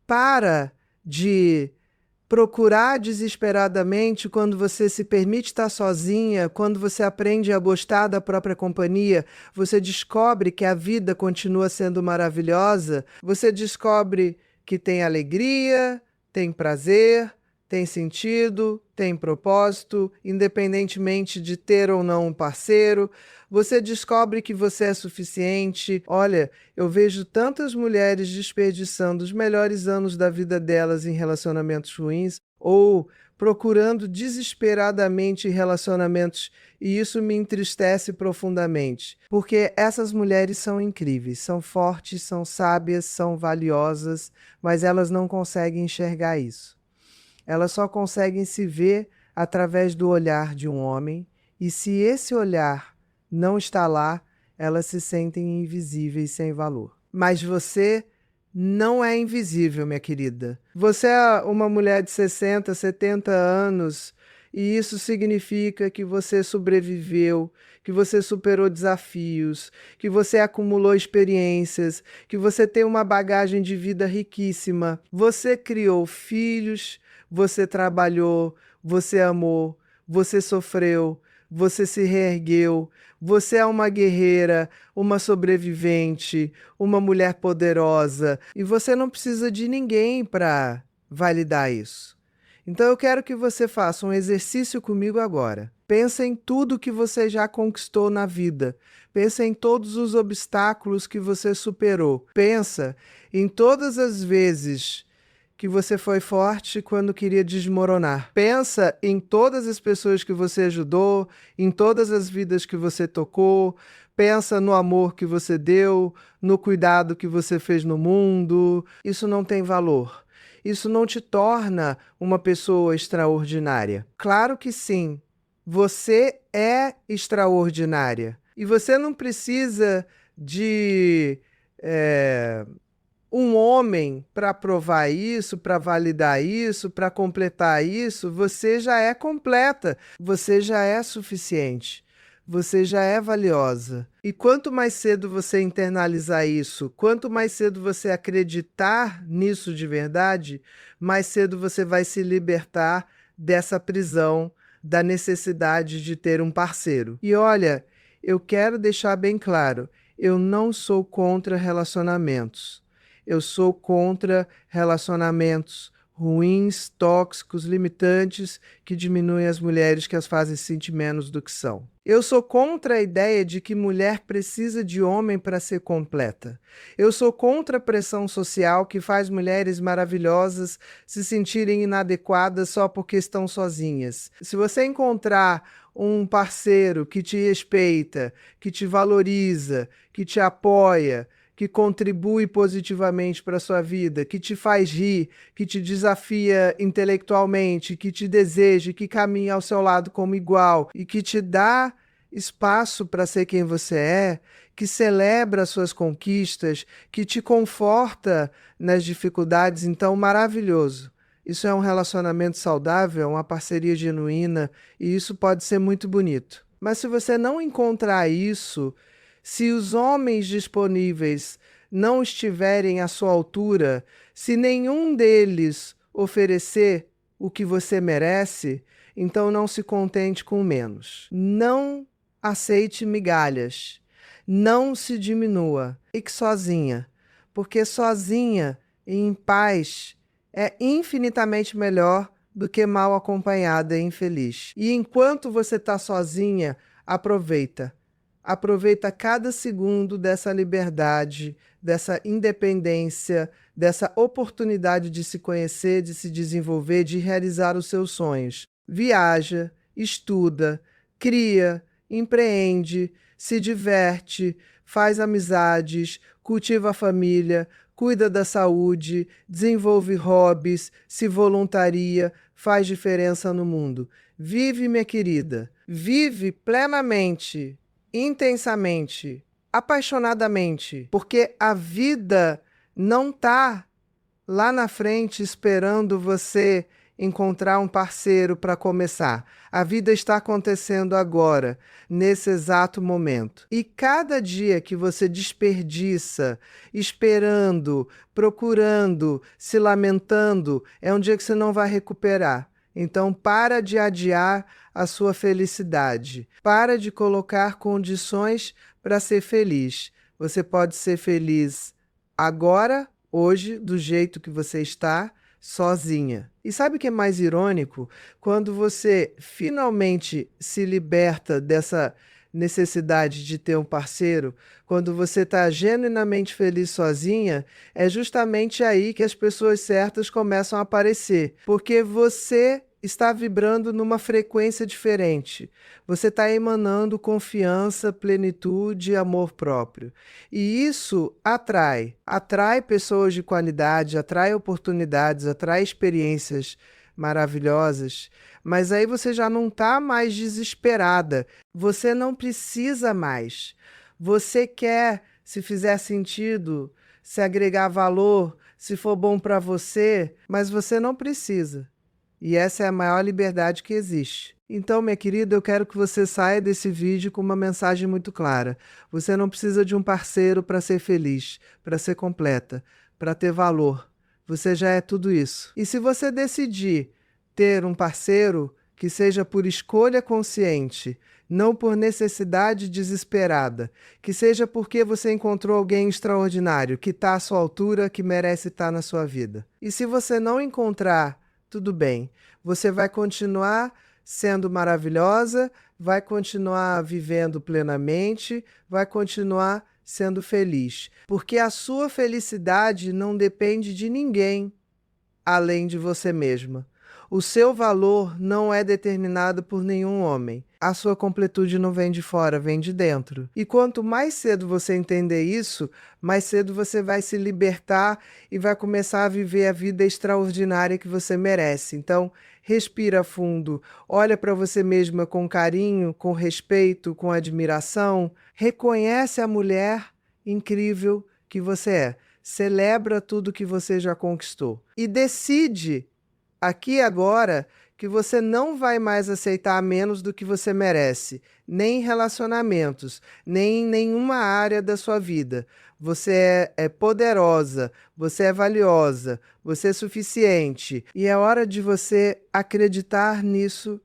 [SPEAKER 1] para de procurar desesperadamente, quando você se permite estar sozinha, quando você aprende a gostar da própria companhia, você descobre que a vida continua sendo maravilhosa, você descobre que tem alegria, tem prazer, tem sentido, tem propósito, independentemente de ter ou não um parceiro. Você descobre que você é suficiente. Olha, eu vejo tantas mulheres desperdiçando os melhores anos da vida delas em relacionamentos ruins ou procurando desesperadamente relacionamentos, e isso me entristece profundamente, porque essas mulheres são incríveis, são fortes, são sábias, são valiosas, mas elas não conseguem enxergar isso. Elas só conseguem se ver através do olhar de um homem, e se esse olhar não está lá, elas se sentem invisíveis, sem valor. Mas você não é invisível, minha querida. Você é uma mulher de 60, 70 anos, e isso significa que você sobreviveu, que você superou desafios, que você acumulou experiências, que você tem uma bagagem de vida riquíssima. Você criou filhos, você trabalhou, você amou, você sofreu, você se reergueu, você é uma guerreira, uma sobrevivente, uma mulher poderosa, e você não precisa de ninguém para validar isso. Então eu quero que você faça um exercício comigo agora. Pensa em tudo que você já conquistou na vida. Pensa em todos os obstáculos que você superou. Pensa em todas as vezes que você foi forte quando queria desmoronar. Pensa em todas as pessoas que você ajudou, em todas as vidas que você tocou. Pensa no amor que você deu, no cuidado que você fez no mundo. Isso não tem valor. Isso não te torna uma pessoa extraordinária. Claro que sim, você é extraordinária. E você não precisa de um homem para provar isso, para validar isso, para completar isso. Você já é completa, você já é suficiente. Você já é valiosa. E quanto mais cedo você internalizar isso, quanto mais cedo você acreditar nisso de verdade, mais cedo você vai se libertar dessa prisão, da necessidade de ter um parceiro. E olha, eu quero deixar bem claro, eu não sou contra relacionamentos. Eu sou contra relacionamentos ruins, tóxicos, limitantes, que diminuem as mulheres, que as fazem se sentir menos do que são. Eu sou contra a ideia de que mulher precisa de homem para ser completa. Eu sou contra a pressão social que faz mulheres maravilhosas se sentirem inadequadas só porque estão sozinhas. Se você encontrar um parceiro que te respeita, que te valoriza, que te apoia, que contribui positivamente para a sua vida, que te faz rir, que te desafia intelectualmente, que te deseja, que caminha ao seu lado como igual e que te dá espaço para ser quem você é, que celebra as suas conquistas, que te conforta nas dificuldades, então maravilhoso. Isso é um relacionamento saudável, uma parceria genuína, e isso pode ser muito bonito. Mas se você não encontrar isso, se os homens disponíveis não estiverem à sua altura, se nenhum deles oferecer o que você merece, então não se contente com menos. Não aceite migalhas. Não se diminua. Fique sozinha, porque sozinha e em paz é infinitamente melhor do que mal acompanhada e infeliz. E enquanto você está sozinha, aproveita. Aproveita cada segundo dessa liberdade, dessa independência, dessa oportunidade de se conhecer, de se desenvolver, de realizar os seus sonhos. Viaja, estuda, cria, empreende, se diverte, faz amizades, cultiva a família, cuida da saúde, desenvolve hobbies, se voluntaria, faz diferença no mundo. Vive, minha querida, vive plenamente, intensamente, apaixonadamente, porque a vida não está lá na frente esperando você encontrar um parceiro para começar. A vida está acontecendo agora, nesse exato momento. E cada dia que você desperdiça, esperando, procurando, se lamentando, é um dia que você não vai recuperar. Então, para de adiar a sua felicidade. Para de colocar condições para ser feliz. Você pode ser feliz agora, hoje, do jeito que você está, sozinha. E sabe o que é mais irônico? Quando você finalmente se liberta dessa necessidade de ter um parceiro, quando você está genuinamente feliz sozinha, é justamente aí que as pessoas certas começam a aparecer, porque você está vibrando numa frequência diferente. Você está emanando confiança, plenitude e amor próprio. E isso atrai. Atrai pessoas de qualidade, atrai oportunidades, atrai experiências maravilhosas. Mas aí você já não está mais desesperada. Você não precisa mais. Você quer, se fizer sentido, se agregar valor, se for bom para você, mas você não precisa. E essa é a maior liberdade que existe. Então, minha querida, eu quero que você saia desse vídeo com uma mensagem muito clara. Você não precisa de um parceiro para ser feliz, para ser completa, para ter valor. Você já é tudo isso. E se você decidir ter um parceiro que seja por escolha consciente, não por necessidade desesperada, que seja porque você encontrou alguém extraordinário, que está à sua altura, que merece estar na sua vida. E se você não encontrar, tudo bem, você vai continuar sendo maravilhosa, vai continuar vivendo plenamente, vai continuar sendo feliz. Porque a sua felicidade não depende de ninguém além de você mesma. O seu valor não é determinado por nenhum homem. A sua completude não vem de fora, vem de dentro. E quanto mais cedo você entender isso, mais cedo você vai se libertar e vai começar a viver a vida extraordinária que você merece. Então, respira fundo, olha para você mesma com carinho, com respeito, com admiração. Reconhece a mulher incrível que você é. Celebra tudo que você já conquistou. E decide aqui e agora que você não vai mais aceitar menos do que você merece, nem em relacionamentos, nem em nenhuma área da sua vida. Você é poderosa, você é valiosa, você é suficiente. E é hora de você acreditar nisso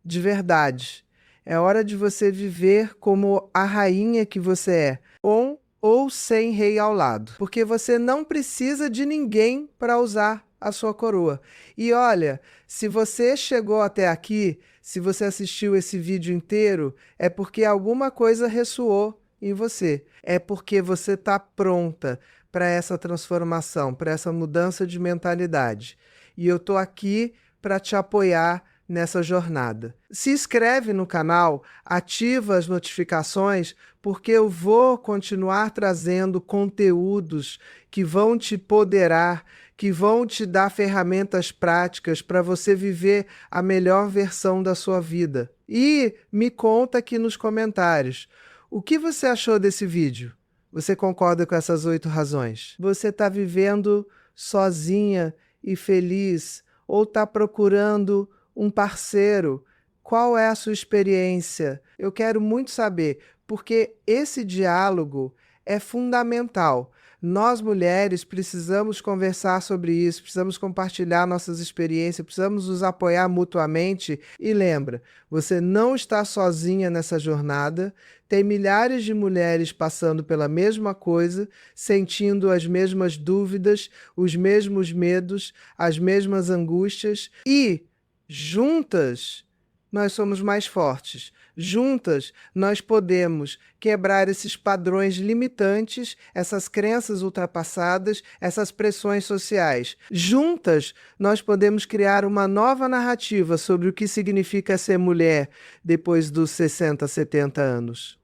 [SPEAKER 1] de verdade. É hora de você viver como a rainha que você é, ou sem rei ao lado. Porque você não precisa de ninguém para usar a sua coroa. E olha, se você chegou até aqui, se você assistiu esse vídeo inteiro, é porque alguma coisa ressoou em você. É porque você está pronta para essa transformação, para essa mudança de mentalidade. E eu estou aqui para te apoiar nessa jornada. Se inscreve no canal, ativa as notificações, porque eu vou continuar trazendo conteúdos que vão te empoderar, que vão te dar ferramentas práticas para você viver a melhor versão da sua vida. E me conta aqui nos comentários, o que você achou desse vídeo? Você concorda com essas 8 razões? Você está vivendo sozinha e feliz ou está procurando um parceiro? Qual é a sua experiência? Eu quero muito saber, porque esse diálogo é fundamental. Nós, mulheres, precisamos conversar sobre isso, precisamos compartilhar nossas experiências, precisamos nos apoiar mutuamente. E lembra, você não está sozinha nessa jornada, tem milhares de mulheres passando pela mesma coisa, sentindo as mesmas dúvidas, os mesmos medos, as mesmas angústias e juntas, nós somos mais fortes. Juntas, nós podemos quebrar esses padrões limitantes, essas crenças ultrapassadas, essas pressões sociais. Juntas, nós podemos criar uma nova narrativa sobre o que significa ser mulher depois dos 60, 70 anos.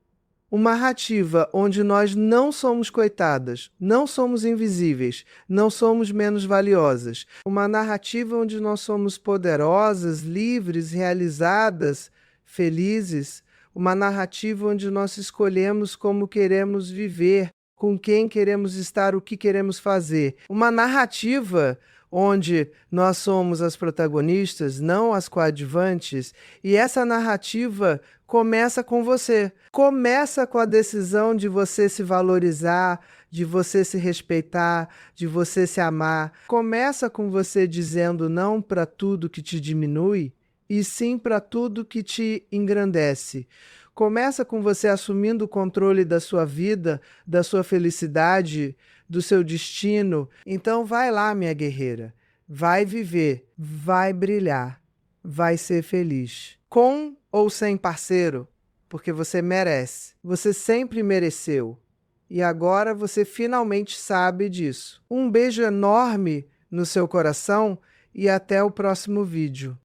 [SPEAKER 1] Uma narrativa onde nós não somos coitadas, não somos invisíveis, não somos menos valiosas. Uma narrativa onde nós somos poderosas, livres, realizadas, felizes. Uma narrativa onde nós escolhemos como queremos viver, com quem queremos estar, o que queremos fazer. Uma narrativa onde nós somos as protagonistas, não as coadjuvantes, e essa narrativa começa com você. Começa com a decisão de você se valorizar, de você se respeitar, de você se amar. Começa com você dizendo não para tudo que te diminui, e sim para tudo que te engrandece. Começa com você assumindo o controle da sua vida, da sua felicidade, do seu destino. Então vai lá, minha guerreira. Vai viver, vai brilhar, vai ser feliz. Com ou sem parceiro, porque você merece. Você sempre mereceu. E agora você finalmente sabe disso. Um beijo enorme no seu coração e até o próximo vídeo.